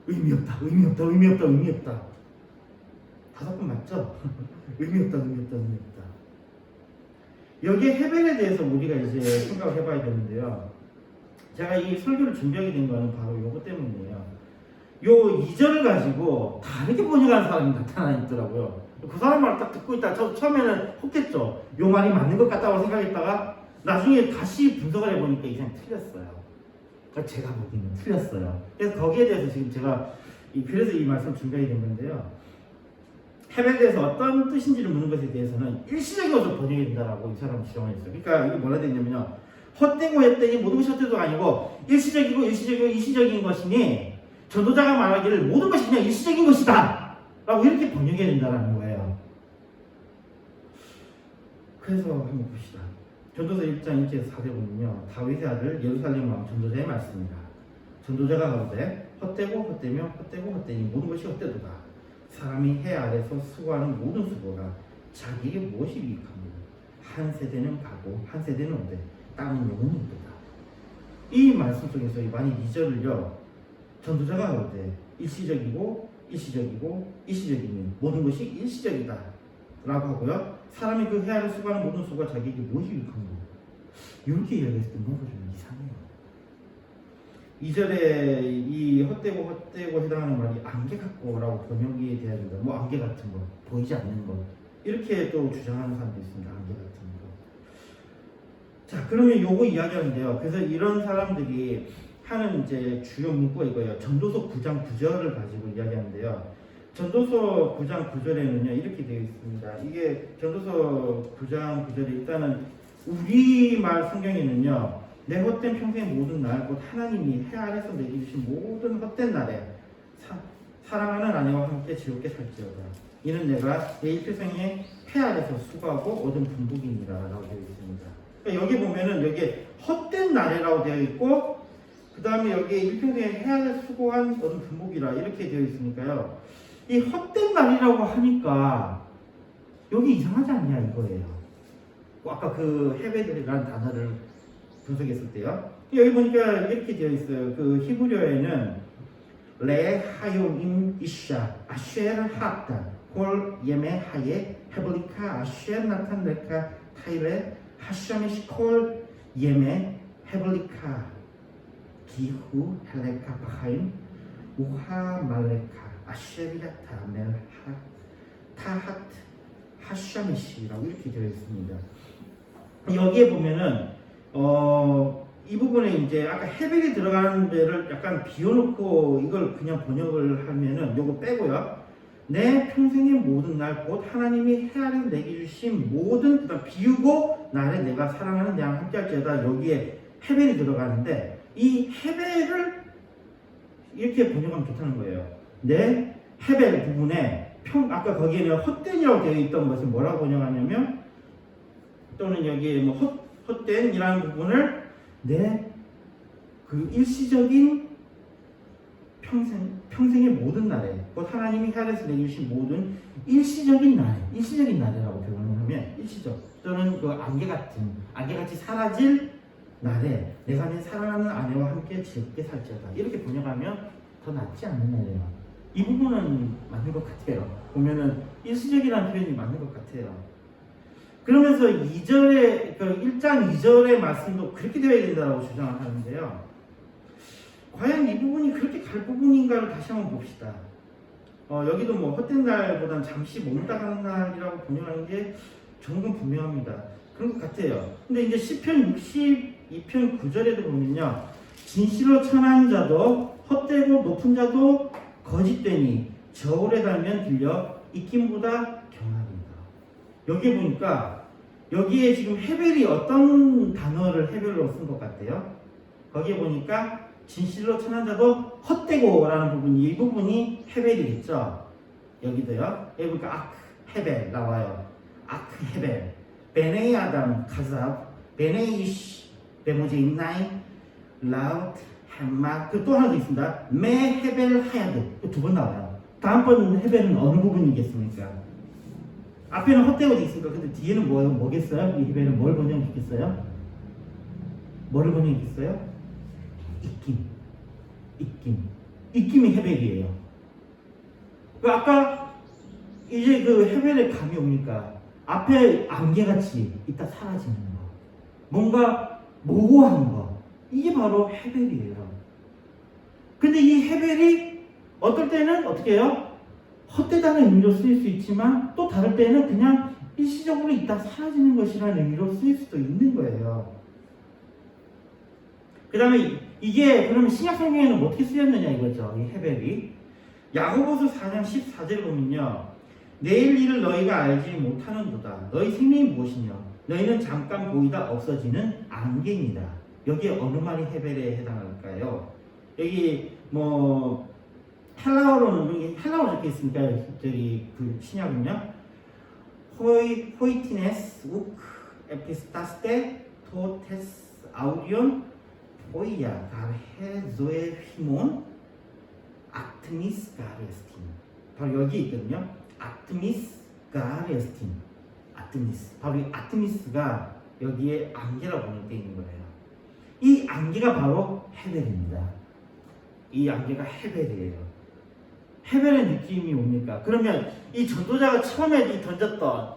의미 없다, 의미 없다, 의미 없다, 의미 없다. 5번 맞죠? 의미 없다, 의미 없다, 의미 없다. 여기에 헤벨에 대해서 우리가 이제 생각을 해봐야 되는데요. 제가 이 설교를 준비하게 된 거는 바로 이것 때문이에요. 요 2절을 가지고 다르게 번역하는 사람이 나타나 있더라고요. 그 사람 말을 딱 듣고 있다가 저 처음에는 혹했죠. 요 말이 맞는 것 같다고 생각했다가 나중에 다시 분석을 해보니까 이상이 틀렸어요. 그러니까 제가 보기에는 틀렸어요. 그래서 거기에 대해서 지금 제가 그래서 이 말씀 준비하게 된 건데요. 헤벨에 대해서 어떤 뜻인지를 묻는 것에 대해서는 일시적인 것으로 번역이 된다라고 이 사람은 주장을 했어요. 그러니까 이게 뭐라 되어 있냐면요. 헛되고 했더니 모든 것이 헛되도가 아니고 일시적인 것이니 전도자가 말하기를 모든 것이 그냥 일시적인 것이다 라고 이렇게 번역해야 된다는 거예요. 그래서 한번 봅시다. 전도서 1장 1절에서 4절 보면요. 다윗의 아들 예루살렘 왕 전도자의 말씀입니다. 전도자가 가로되 헛되고 헛되며 헛되고 헛되니 모든 것이 헛되도다. 사람이 해 아래서 수고하는 모든 수고가 자기에게 무엇이 유익합니까? 한 세대는 가고 한 세대는 오되 땅은 영원히 있도다. 이 말씀 속에서 만약 2절을요. 전도자가 가로되 일시적이고 일시적이니 모든 것이 일시적이다 라고 하고요. 사람이 그 해 아래 수고하는 모든 수고가 자기에게 무엇이 유익합니까? 이렇게 이야기했을 때 뭔가 좀 이상해요. 2절에 이 헛되고 해당하는 말이 안개 같고라고 번역이 돼야 된다. 뭐 안개 같은 거, 보이지 않는 것 이렇게 또 주장하는 사람도 있습니다. 안개 같은 거. 자, 그러면 요거 이야기하는데요. 그래서 이런 사람들이 하는 이제 주요 문구가 이거예요. 전도서 9장 9절을 가지고 이야기하는데요. 전도서 9장 9절에는요 이렇게 되어 있습니다. 이게 전도서 9장 9절에 일단은 우리말 성경에는요. 내 헛된 평생의 모든 날, 곧 하나님이 해 아래서 내게 주신 모든 헛된 날에 사랑하는 아내와 함께 즐겁게 살지어다. 이는 내가 내 일평생에 해 아래서 수고하고 얻은 분복이니라 라고 되어 있습니다. 그러니까 여기 보면은 여기 헛된 날에라고 되어 있고 그 다음에 여기에 일평생에 해 아래서 수고한 얻은 분복이라 이렇게 되어 있으니까요. 이 헛된 날이라고 하니까 여기 이상하지 않냐 이거예요. 아까 그 헤벨이라는 단어를 분석했을 때요. 여기 보니까 이렇게 되어 있어요. 그 히브리어에는 레 하요임 이샤 아쉐르 하다 홀 예메 하예 헤블리카 아슈엔 나탄 레카 타일레 하샤미시 콜 예메 헤블리카 기후 헬레카 바하임 우하 말레카 아쉐리아타 멜하 타하트 하샤미시라고 이렇게 되어 있습니다. 여기에 보면은 이 부분에 이제 아까 헤벨이 들어가는 데를 약간 비워놓고 이걸 그냥 번역을 하면은 요거 빼고요. 내 평생의 모든 날 곧 하나님이 해 아래서 내게 주신 모든 그다음 비우고 나를 내가 사랑하는 내 함께 할지어다 여기에 헤벨이 들어가는데 이 헤벨을 이렇게 번역하면 좋다는 거예요. 내 헤벨 부분에 아까 거기에는 헛된이라고 되어 있던 것을 뭐라고 번역하냐면 또는 여기에 뭐 헛된이라는 부분을 내 그 일시적인 평생의 모든 날에 곧 하나님이 하늘에서 내주신 모든 일시적인 날이라고 표현을 하면 일시적 또는 그 안개같이 사라질 날에 내가 내 사랑하는 아내와 함께 즐겁게 살지어다 이렇게 번역하면 더 낫지 않느냐래요. 이 부분은 맞는 것 같아요. 보면은 일시적이라는 표현이 맞는 것 같아요. 그러면서 2절에 그 1장 2절의 말씀도 그렇게 되어야 된다고 주장을 하는데요. 과연 이 부분이 그렇게 갈 부분인가를 다시 한번 봅시다. 여기도 뭐 헛된 날보다는 잠시 머물다 가는 날이라고 번역하는 게 정말 분명합니다. 그런 것 같아요. 근데 이제 시편 62편 9절에도 보면요. 진실로 천한 자도 헛되고 높은 자도 거짓되니 저울에 달면 들려 익힘보다 경하리이다. 여기에 보니까 여기에 지금 헤벨이 어떤 단어를 헤벨로 쓴 것 같아요? 거기에 보니까 진실로 천한 자도 헛되고 라는 부분이 이 부분이 헤벨이겠죠. 여기도요. 여기 보니까 아크 헤벨 나와요. 아크 헤벨 베네이 아담 카잡 베네이 이시 베모제 인나이 라우트 햄마 그 또 하나 더 있습니다. 메 헤벨 하야드 두 번 나와요. 다음번 헤벨은 어느 부분이겠습니까? 앞에는 헛되고 돼 있으니까 근데 뒤에는 뭐겠어요? 이 헤벨은 뭘 번역했겠어요? 뭐를 번역했어요? 익힘이 헤벨이에요. 아까 이제 그 헤벨의 감이 옵니까? 앞에 안개같이 이따 사라지는 거, 뭔가 모호한 거, 이게 바로 헤벨이에요. 근데 이 헤벨이 어떨 때는 어떻게 해요? 헛되다는 의미로 쓰일 수 있지만 또 다를 때는 그냥 일시적으로 이따 사라지는 것이라는 의미로 쓰일 수도 있는 거예요. 그 다음에 이게 그러면 신약 성경에는 어떻게 쓰였느냐 이거죠. 이 헤벨이 야고보서 4장 14절 보면요. 내일 일을 너희가 알지 못하는도다. 너희 생명이 무엇이냐? 너희는 잠깐 보이다 없어지는 안개입니다. 여기에 어느 말이 헤벨에 해당할까요? 여기 뭐 헬라어로는 헬라어로 적혀 있으니까 저기 그 신약은요. 호이티네스 우크 에피스타스테 토테스 아우디온 포이야 가르헤 조에 휘몬 아트미스 가르에스틴 바로 여기 있거든요. 아트미스 가르에스틴 바로 이 아트미스가 여기에 안개라고 번역되어 있는 거예요. 이 안개가 바로 헤벨입니다. 이 안개가 헤벨이에요. 헤벨의 느낌이 옵니까? 그러면 이 전도자가 처음에 던졌던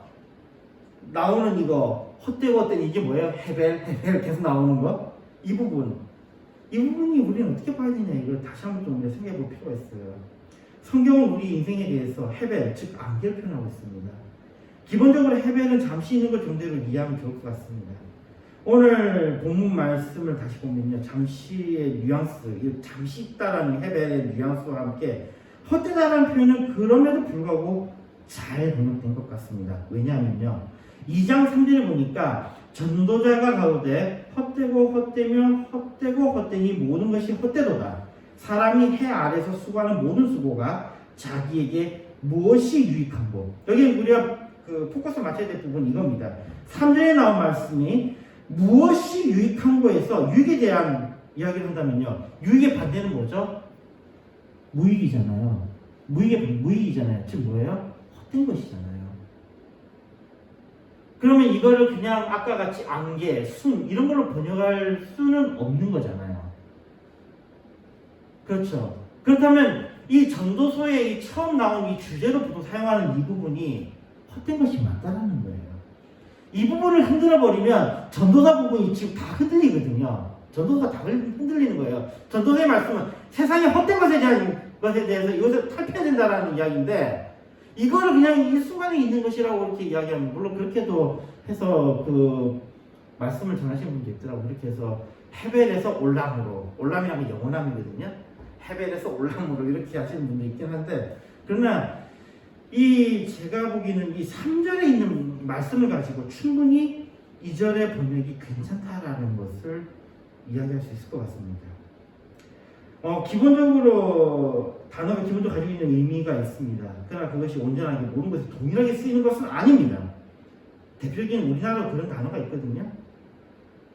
나오는 이거 헛되고 이게 뭐예요? 헤벨 계속 나오는 거? 이 부분이 우리는 어떻게 봐야 되냐 이걸 다시 한번 좀 생각해 볼 필요가 있어요. 성경은 우리 인생에 대해서 헤벨, 즉 안개를 표현하고 있습니다. 기본적으로 헤벨은 잠시 있는 걸 정도로 이해하면 좋을 것 같습니다. 오늘 본문 말씀을 다시 보면요. 잠시의 뉘앙스, 잠시 있다라는 헤벨의 뉘앙스와 함께 헛되다라는 표현은 그럼에도 불구하고 잘 번역된 것 같습니다. 왜냐하면요. 2장 3절에 보니까 전도자가 가로되 헛되고 헛되니 모든 것이 헛되도다. 사람이 해 아래서 수고하는 모든 수고가 자기에게 무엇이 유익한고. 여기 우리가 그 포커스 맞춰야 될 부분은 이겁니다. 3절에 나온 말씀이 무엇이 유익한 거에서 유익에 대한 이야기를 한다면요. 유익의 반대는 뭐죠? 무익이잖아요. 무익이잖아요. 즉 뭐예요? 헛된 것이잖아요. 그러면 이거를 그냥 아까 같이 안개, 순 이런 걸로 번역할 수는 없는 거잖아요. 그렇죠. 그렇다면 이 전도서에 이 처음 나온 이 주제로 보통 사용하는 이 부분이 헛된 것이 맞다라는 거예요. 이 부분을 흔들어 버리면 전도사 부분이 지금 다 흔들리거든요. 전도사가 다 흔들리는 거예요. 전도서의 말씀은 세상의 헛된 것에 대해서 이것을 탈피해야 된다라는 이야기인데, 이거를 그냥 이 순간에 있는 것이라고 이렇게 이야기하면, 물론 그렇게도 해서 그 말씀을 전하시는 분도 있더라고요. 이렇게 해서 헤벨에서 올람으로, 올람이라는 게 영원함이거든요. 헤벨에서 올람으로 이렇게 하시는 분도 있긴 한데, 그러나 이 제가 보기에는 이 3절에 있는 말씀을 가지고 충분히 2절의 번역이 괜찮다라는 것을 이야기할 수 있을 것 같습니다. 기본적으로 단어가 기본적으로 가지고 있는 의미가 있습니다. 그러나 그것이 온전하게 모든 것에 동일하게 쓰이는 것은 아닙니다. 대표적인 우리나라로 그런 단어가 있거든요.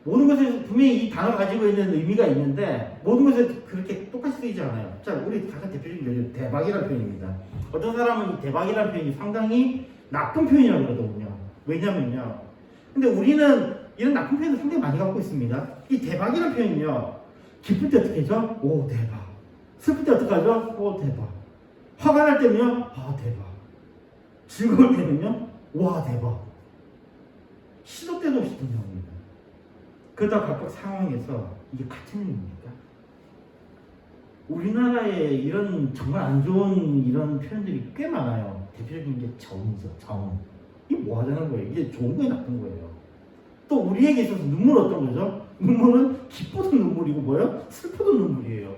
모든 것에 분명히 이 단어가 가지고 있는 의미가 있는데 모든 것에 그렇게 똑같이 쓰이지 않아요. 자, 우리 가장 대표적인 예를 대박이라는 표현입니다. 어떤 사람은 이 대박이라는 표현이 상당히 나쁜 표현이라고 그러거든요. 왜냐면요. 근데 우리는 이런 나쁜 표현을 상당히 많이 갖고 있습니다. 이 대박이라는 표현이요. 기쁠 때 어떻게 하죠? 오, 대박. 슬플 때 어떻게 하죠? 오, 대박. 화가 날 때는요? 아, 대박. 즐거울 때는요? 와, 대박. 시도 때도 없이 등장합니다. 그러다 각각 상황에서 이게 같은 의미입니까? 우리나라에 이런 정말 안 좋은 이런 표현들이 꽤 많아요. 대표적인 게 정이죠. 정. 이게 뭐 하자는 거예요? 이게 좋은 거예요, 나쁜 거예요? 또 우리에게 있어서 눈물 어떤 거죠? 눈물은 기뻐도 눈물이고 뭐예요? 슬퍼도 눈물이에요.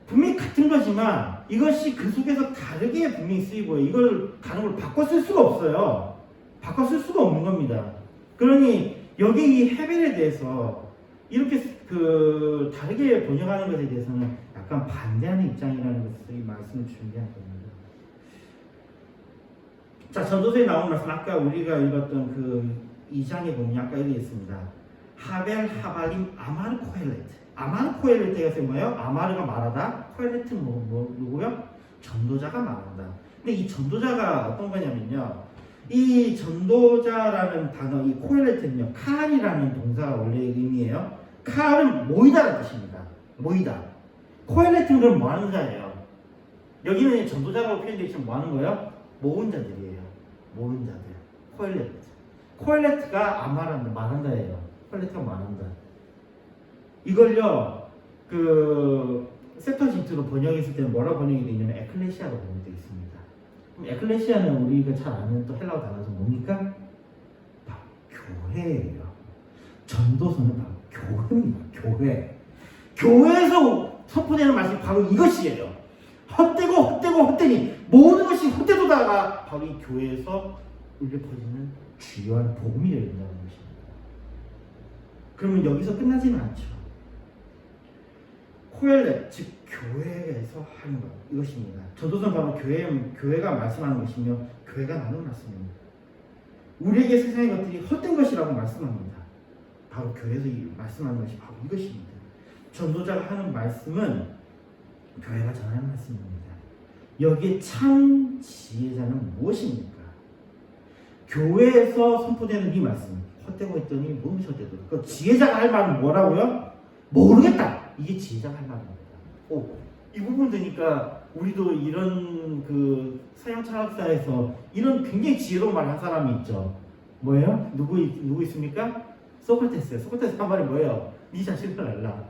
분명히 같은 거지만 이것이 그 속에서 다르게 분명히 쓰이고요. 이걸 다른 걸 바꿔 쓸 수가 없어요. 바꿔 쓸 수가 없는 겁니다. 그러니 여기 이 헤벨에 대해서 이렇게 그 다르게 번역하는 것에 대해서는 약간 반대하는 입장이라는 것을 이 말씀을 준비한 겁니다. 자, 전도서에 나온 말씀, 아까 우리가 읽었던 그 2장에 보면 아까 여기 있습니다. 하벨, 하발림, 아마르, 코헬레트. 아마르, 코헬레트가 뭐예요? 아마르가 말하다, 코헬레트는 누구요? 전도자가 말한다. 근데 이 전도자가 어떤 거냐면요. 이 전도자라는 단어, 이 코헬레트는요, 카알이라는 동사가 원래 의미예요. 카알은 모이다라는 뜻입니다. 모이다. 코헬레트는 그럼 뭐 하는 자예요? 여기는 전도자라고 표현되어 있으면 뭐 하는 거예요? 모은 자들이에요. 모은 자들. 코헬레트. 코헬레트가 아마란다, 말한다예요. 코헬레트가 말한다. 이걸요, 그 셉터진트로 번역했을 때는 뭐라고 번역이 되어 있냐면 에클레시아로 번역되어 있습니다. 그럼 에클레시아는 우리가 잘 아는 또 헬라어 단어에서 뭡니까? 바로 교회예요. 전도서는 바로 교회입니다. 교회. 교회에서 선포되는 말씀이 바로 이것이에요. 헛되니 모든 것이 헛되도다가 바로 이 교회에서 울려 퍼지는 주요한 복음이 되어 있다는 것입니다. 그러면 여기서 끝나지는 않죠. 코엘렛, 즉 교회에서 하는 것, 이것입니다. 전도서는 바로 교회가 말씀하는 것이며 교회가 나누는 말씀입니다. 우리에게 세상의 것들이 헛된 것이라고 말씀합니다. 바로 교회에서 말씀하는 것이 바로 이것입니다. 전도자가 하는 말씀은 교회가 전하는 말씀입니다. 여기에 참 지혜자는 무엇입니까? 교회에서 선포되는 이 말씀, 헛되고 했더니 몸이 헛되고. 그 지혜자가 할 말은 뭐라고요? 모르겠다. 이게 지혜자가 할 말입니다. 이 부분 드니까 우리도 이런 그 서양 철학사에서 이런 굉장히 지혜로운 말 한 사람이 있죠. 뭐예요? 누구 있습니까? 소크라테스예요. 소크라테스 한 말이 뭐예요? 네 자신을 알라.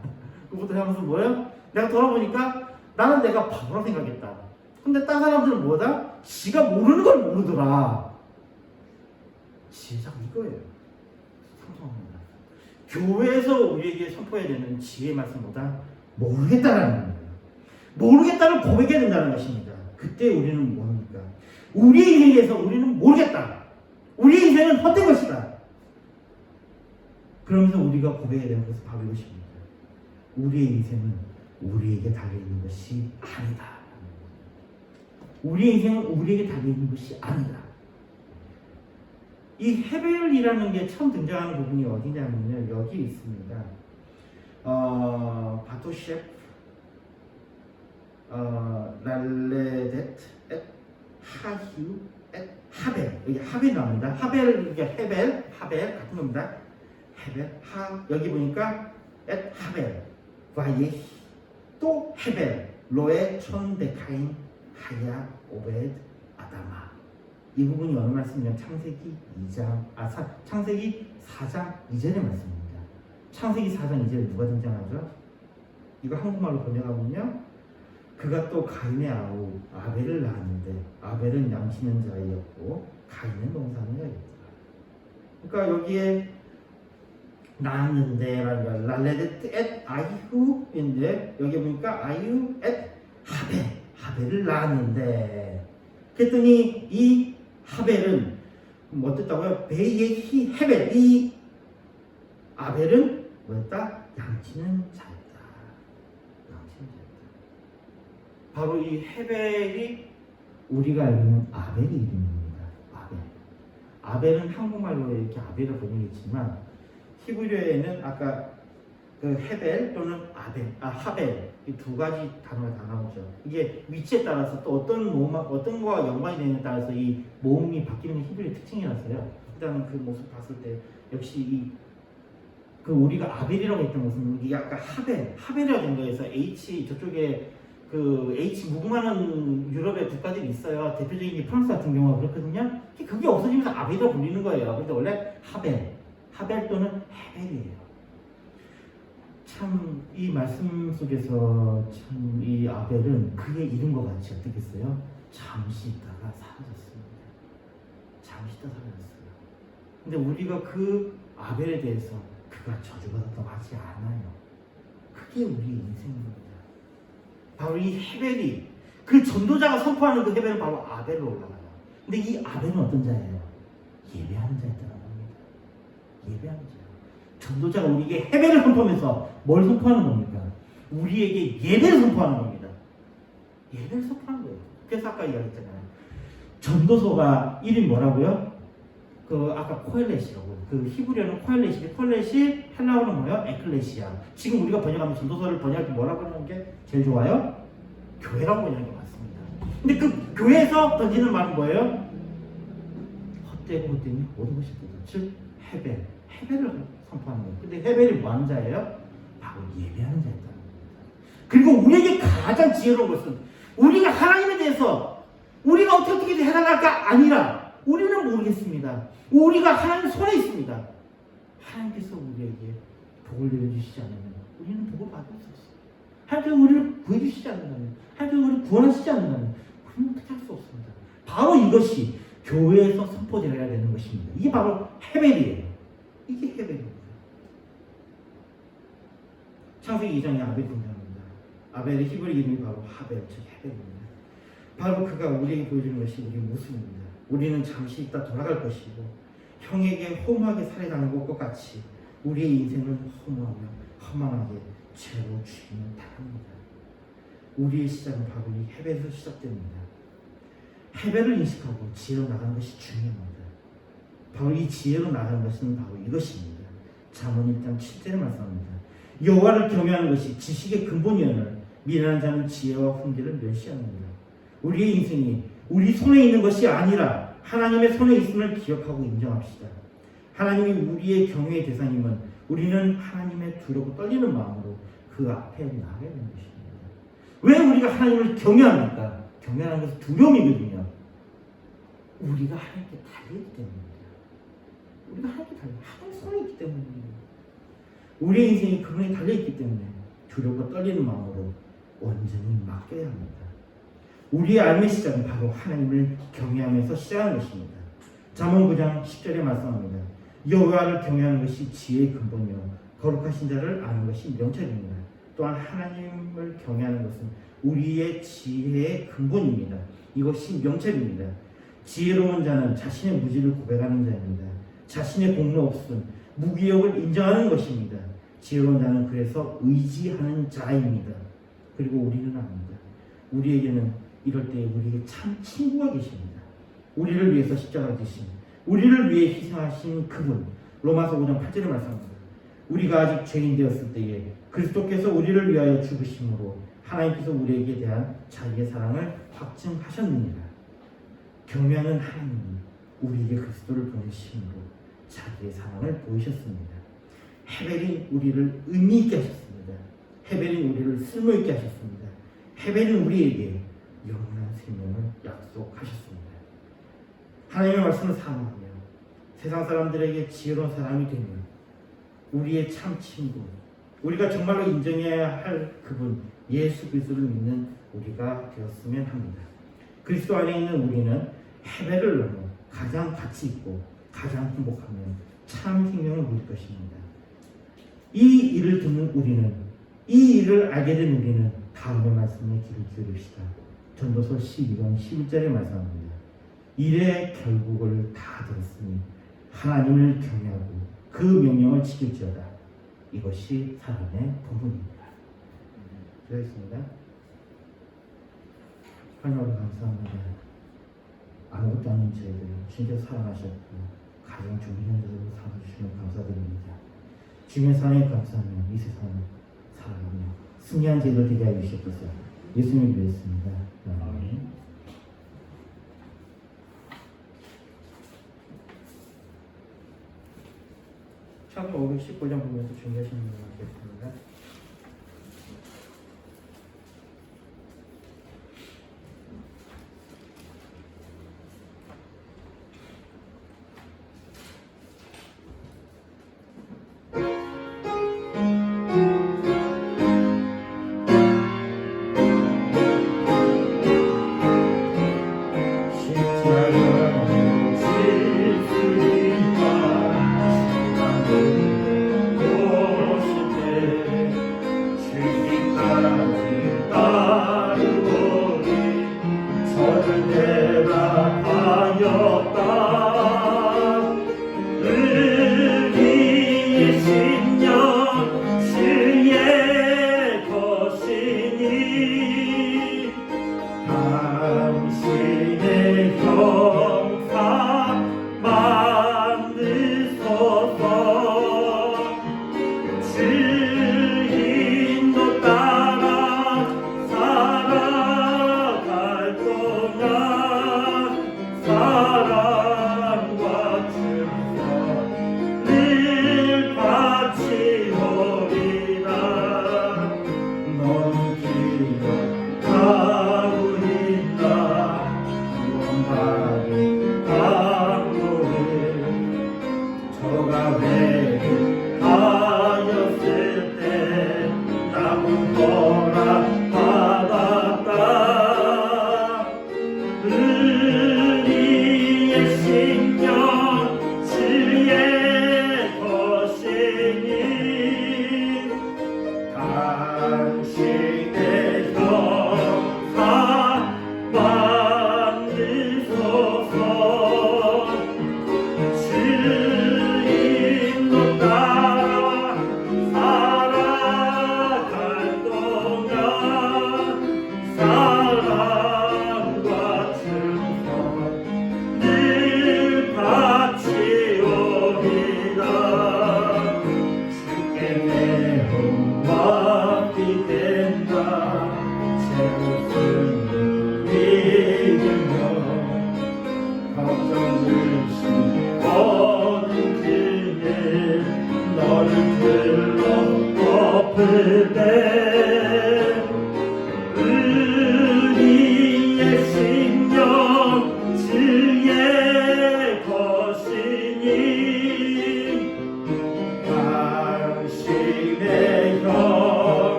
그것부터 하면서 뭐예요? 내가 돌아보니까 나는 내가 바보라 생각했다. 근데 딴 사람들은 뭐다? 지가 모르는 걸 모르더라. 지혜자가 이거예요. 상상합니다. 교회에서 우리에게 선포해야 되는 지혜의 말씀보다 모르겠다라는 거예요. 모르겠다를 고백해야 된다는 것입니다. 그때 우리는 뭡니까? 우리의 인생에서 우리는 모르겠다. 우리의 인생은 헛된 것이다. 그러면서 우리가 고백해야 되는 것은 바로 이것입니다. 우리의 인생은 우리에게 달려있는 것이 아니다. 우리의 인생은 우리에게 달려있는 것이 아니다. 이 헤벨이라는 게 처음 등장하는 부분이 어디냐면요. 여기 있습니다. 바토셰프, 랄레데트, 하휴, 하벨. 여기 하벨이 나옵니다. 하벨, 이게 헤벨, 같은 겁니다. 헤벨, 여기 보니까 하벨, 바예히. 또 헤벨, 로에 촌 데카인 하야 오벳 아다마. 이 부분이 어느 말씀이냐면 창세기 4장 2절의 말씀입니다. 창세기 4장 2절에 누가 등장하죠? 이거 한국말로 번역하면요, 그가 또 가인의 아우 아벨을 낳았는데 아벨은 양치는 자이었고 가인은 농사는 자이었다. 그러니까 여기에 낳았는데 랄레드 엣 아이후인데 여기 보니까 아이후 엣 하벨을 낳았는데, 그랬더니 이 하벨은 뭐 어땠다고요? 베이의 헤벨, 이 아벨은 뭐였다? 양치는 자였다. 바로 이 헤벨이 우리가 알고 있는 아벨의 이름입니다. 아벨은 한국말로 이렇게 아벨을 번역했지만 히브리어에는 아까 그 헤벨 또는 하벨, 이 두 가지 단어가 다 나오죠. 이게 위치에 따라서 또 어떤 거와 연관이 되느냐에 따라서 이 모음이 바뀌는 히브리어 특징이라서요. 일단은 그 모습 봤을 때 역시 그 우리가 아벨이라고 했던 것은 이게 아까 하벨이라고 된 거에서 저쪽에 그 H 무궁화는 유럽의 국가들이 있어요. 대표적인 게 프랑스 같은 경우가 그렇거든요. 그게 없어지면서 아벨이라고 불리는 거예요. 근데 원래 하벨 또는 헤벨이에요. 참 이 말씀 속에서 참 이 아벨은 그의 이름과 같이 어떻게 했어요? 잠시 있다가 사라졌습니다. 근데 우리가 그 아벨에 대해서 그가 저주받았다고 하지 않아요. 그게 우리의 인생입니다. 바로 이 헤벨이, 그 전도자가 선포하는 그 헤벨은 바로 아벨로 올라가요. 근데 이 아벨은 어떤 자예요? 예배하는 자였다는 겁니다. 예배하는 자. 전도자가 우리에게 헤벨을 선포하면서 뭘 선포하는 겁니까? 우리에게 예배를 선포하는 겁니다. 예배를 선포하는 거예요. 그래서 아까 이야기했잖아요. 전도서가 이름이 뭐라고요? 그 아까 코엘렛이라고. 그 히브리어는 코엘렛이 헬라어는 뭐예요? 에클레시아. 지금 우리가 번역하면 전도서를 번역할 때 뭐라고 하는 게 제일 좋아요? 교회라고 번역하는 게 맞습니다. 근데 그 교회에서 던지는 말은 뭐예요? 헛되니 모든 것이 되다. 즉 헤벨을 선포하는 거예요. 근데 헤벨이 뭐 하는 자예요? 바로 예배하는 자였다는 겁니다. 그리고 우리에게 가장 지혜로운 것은 우리가 하나님에 대해서 우리가 어떻게 해나갈까 아니라 우리는 모르겠습니다. 우리가 하나님 손에 있습니다. 하나님께서 우리에게 복을 내려주시지 않으면 우리는 복을 받을 수 없어요. 하나님께서 우리를 구해주시지 않는다면, 하나님께서 우리를 구원하시지 않는다면 우리는 어떻게 할 수 없습니다. 바로 이것이 교회에서 선포되어야 되는 것입니다. 이게 바로 헤벨이에요. 이게 헤벨입니다. 창세기 2장에 아벨이 등장합니다. 아벨의 히브리 이름이 바로 하벨, 즉 헤벨입니다. 바로 그가 우리에게 보여주는 것이 우리의 모습입니다. 우리는 잠시 있다 돌아갈 것이고 형에게 허무하게 살해당한 것과 같이 우리의 인생을 허무하며 허망하게 죄로 죽이면 당합니다. 우리의 시작은 바로 이 헤벨에서 시작됩니다. 헤벨을 인식하고 지혜로 나가는 것이 중요합니다. 바로 이 지혜로 나가는 것은 바로 이것입니다. 잠언 1장 7절에 말씀합니다. 여호와를 경외하는 것이 지식의 근본이오늘 미련한 자는 지혜와 훈계를 멸시합니다. 우리의 인생이 우리 손에 있는 것이 아니라 하나님의 손에 있음을 기억하고 인정합시다. 하나님이 우리의 경외의 대상임은 우리는 하나님의 두렵고 떨리는 마음으로 그 앞에 나가야 되는 것입니다. 왜 우리가 하나님을 경외합니까? 경외하는 것은 두려움이거든요. 우리가 하나님께 달려있기 때문입니다. 우리가 하나님께 하나님 손에 있기 때문입니다. 우리의 인생이 그분에 달려있기 때문에 두렵고 떨리는 마음으로 온전히 맡겨야 합니다. 우리의 삶의 시작은 바로 하나님을 경외하면서 시작하는 것입니다. 잠언 9장 10절에 말씀합니다. 여호와를 경외하는 것이 지혜의 근본이요 거룩하신 자를 아는 것이 명철입니다. 또한 하나님을 경외하는 것은 우리의 지혜의 근본입니다. 이것이 명철입니다. 지혜로운 자는 자신의 무지를 고백하는 자입니다. 자신의 공로 없음, 무기력을 인정하는 것입니다. 지혜로운 자는 그래서 의지하는 자입니다. 그리고 우리는 압니다. 우리에게는 이럴 때 우리에게 참 친구가 계십니다. 우리를 위해서 십자가를 지신, 우리를 위해 희생하신 그분. 로마서 5장 8절에 말씀합니다. 우리가 아직 죄인 되었을 때에 그리스도께서 우리를 위하여 죽으심으로 하나님께서 우리에게 대한 자기의 사랑을 확증하셨느니라. 경외하는 하나님이 우리에게 그리스도를 보내심으로 자기의 사랑을 보이셨습니다. 헤벨이 우리를 의미 있게 하셨습니다. 해벨인 우리를 쓸모있게 하셨습니다. 해벨인 우리에게 영원한 생명을 약속하셨습니다. 하나님의 말씀을 사모하며 세상 사람들에게 지혜로운 사람이 되며 우리의 참 친구, 우리가 정말로 인정해야 할 그분 예수 그리스도를 믿는 우리가 되었으면 합니다. 그리스도 안에 있는 우리는 해벨을 넘어 가장 가치 있고 가장 행복하며 참 생명을 누릴 것입니다. 이 일을 듣는 우리는, 이 일을 알게 된 우리는 다음의 말씀에 귀를 기울입시다. 전도서 12장 11절에 말씀합니다. 일의 결국을 다 들었으니 하나님을 경외하고 그 명령을 지킬지어다. 이것이 사람의 본분입니다. 되었습니다. 하나님 감사합니다. 아무것도 아닌 저희들 진짜 사랑하셨고 가장 중요한 자로 삼아주시면 감사드립니다. 주님의 사랑에 감사하며 이 세상을 살아가며 승리한 저희들 되게 하여 주시옵소서. 예수님을 믿습니다. 아멘. 창세기 515장 보면서 준비하시는 분 같겠습니다.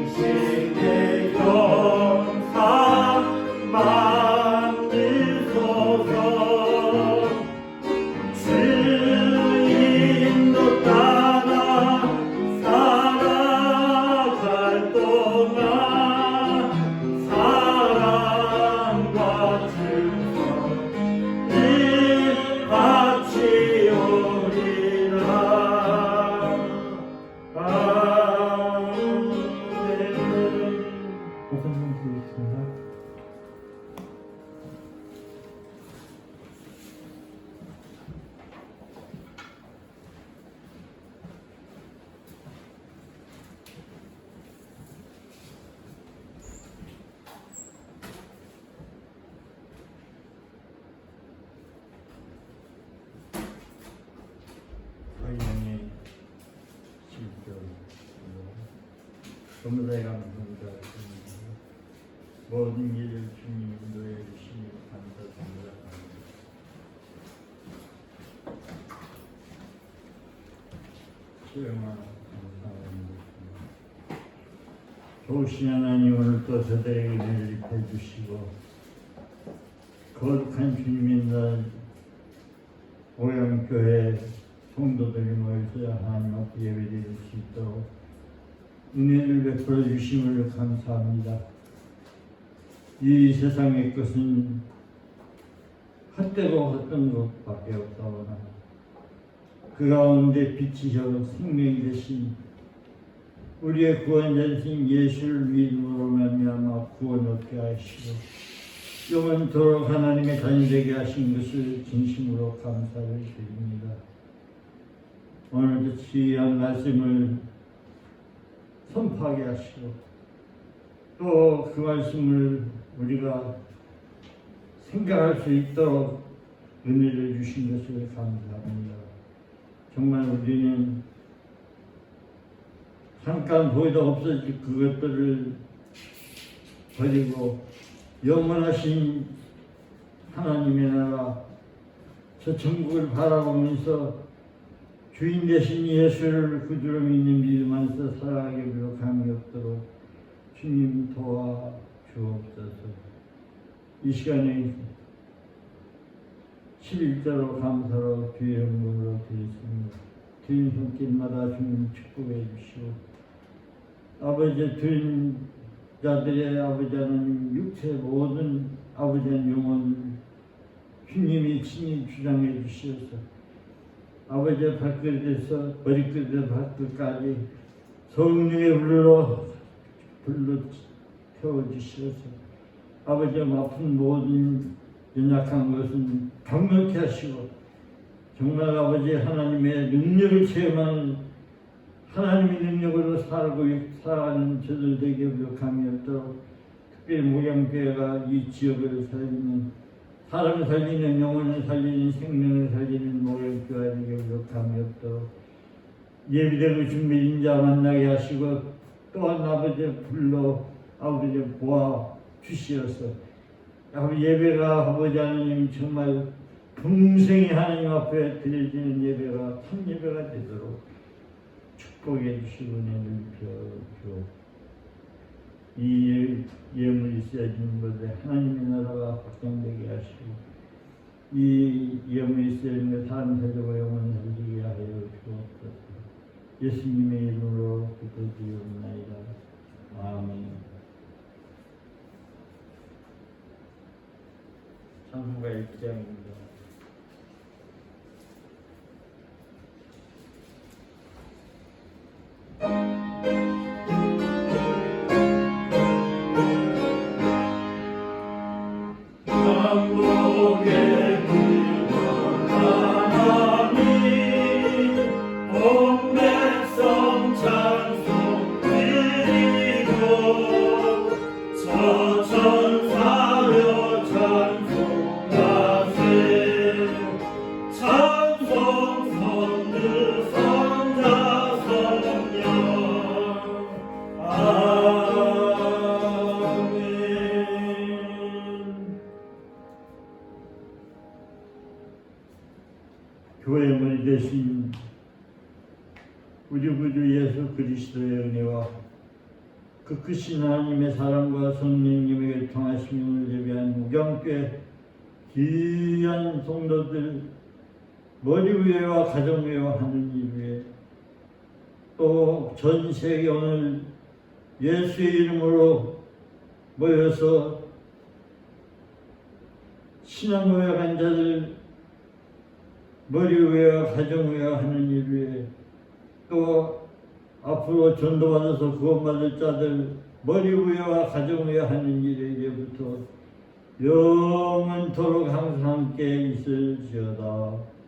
당신의 영상 너무나 감사합니다. 모든 일을 주님 인도해 주시니 감사합니다. 수영아 감사합니다. 좋으신 하나님, 오늘 또 저들에게 은혜를 입혀 주시고 거룩한 주님의 날 오양교회 성도들이 모여서 하나님 앞에 예배드릴 수 있도록 은혜를 베풀어 주심을 감사합니다. 이 세상의 것은 헛되고 헛된 것밖에 없다오나 그 가운데 빛이셔 생명이 되신 우리의 구원자 되신 예수를 믿음으로 말미암아 구원 얻게 하시고 영원토록 하나님의 자녀되게 하신 것을 진심으로 감사를 드립니다. 오늘도 귀한 말씀을 선포하게 하시고 또 그 말씀을 우리가 생각할 수 있도록 은혜를 주신 것을 감사합니다. 정말 우리는 잠깐 보이다 없어질 그것들을 버리고 영원하신 하나님의 나라 저 천국을 바라보면서 주인 되신 예수를 구주로 믿는 믿음 안에서 살아가게 부족함이 없도록 주님 도와 주옵소서. 이 시간에 11자로 감사로 주의 영광으로 드리겠습니다. 드린 손길마다 주님 축복해 주시고 아버지 드린 자들의 아버지 하나님 육체 모든 아버지 영혼을 주님이 친히 주장해 주시어서 아버지의 발끝에서 머리끝에서 발끝까지 성령의 불로 태워주시어서 아버지의 아픈 모든 연약한 것은 강력히 하시고 정말 아버지 하나님의 능력을 체험하는 하나님의 능력으로 살아가는 저들 되게 부족함이 없도록 특별히 목양교회가 이 지역을 살리는 사람을 살리는 영혼을 살리는 생명을 살리는 목양교회가 되게 부족함이 없도록 예비되고 준비된 자 만나게 하시고 또한 아버지의 불로 아버지의 보아 주시어서 아버지 예배가 아버지 하나님 정말 평생이 하나님 앞에 드려지는 예배가 참 예배가 되도록 축복해 주시고 은혜를 주옵소서. 이 예물이 있어야지는 것에 하나님의 나라가 확장되게 하시고 이 예물이 있어야지는 것에 사람 살리고 영혼 살리게 하여 주옵소서. 예수님의 이름으로 기도드리옵나이다. 아멘. 창세기가 1장입니다. 교회의 머리 대신 우리 구주 예수 그리스도의 은혜와 그 크신 하나님의 사랑과 성령님에게 통하심을 예배한 무경교회 귀한 성도들 머리 위에와 가정 위에와 하는 일 위에 또 전 세계 오늘 예수의 이름으로 모여서 신앙고에 간 자들 머리 위에와 가정 위에와 하는 일 위에 또 앞으로 전도받아서 구원받을 자들 머리 위에와 가정 위에 하는 일에게부터 영원토록 항상 함께 있을지어다.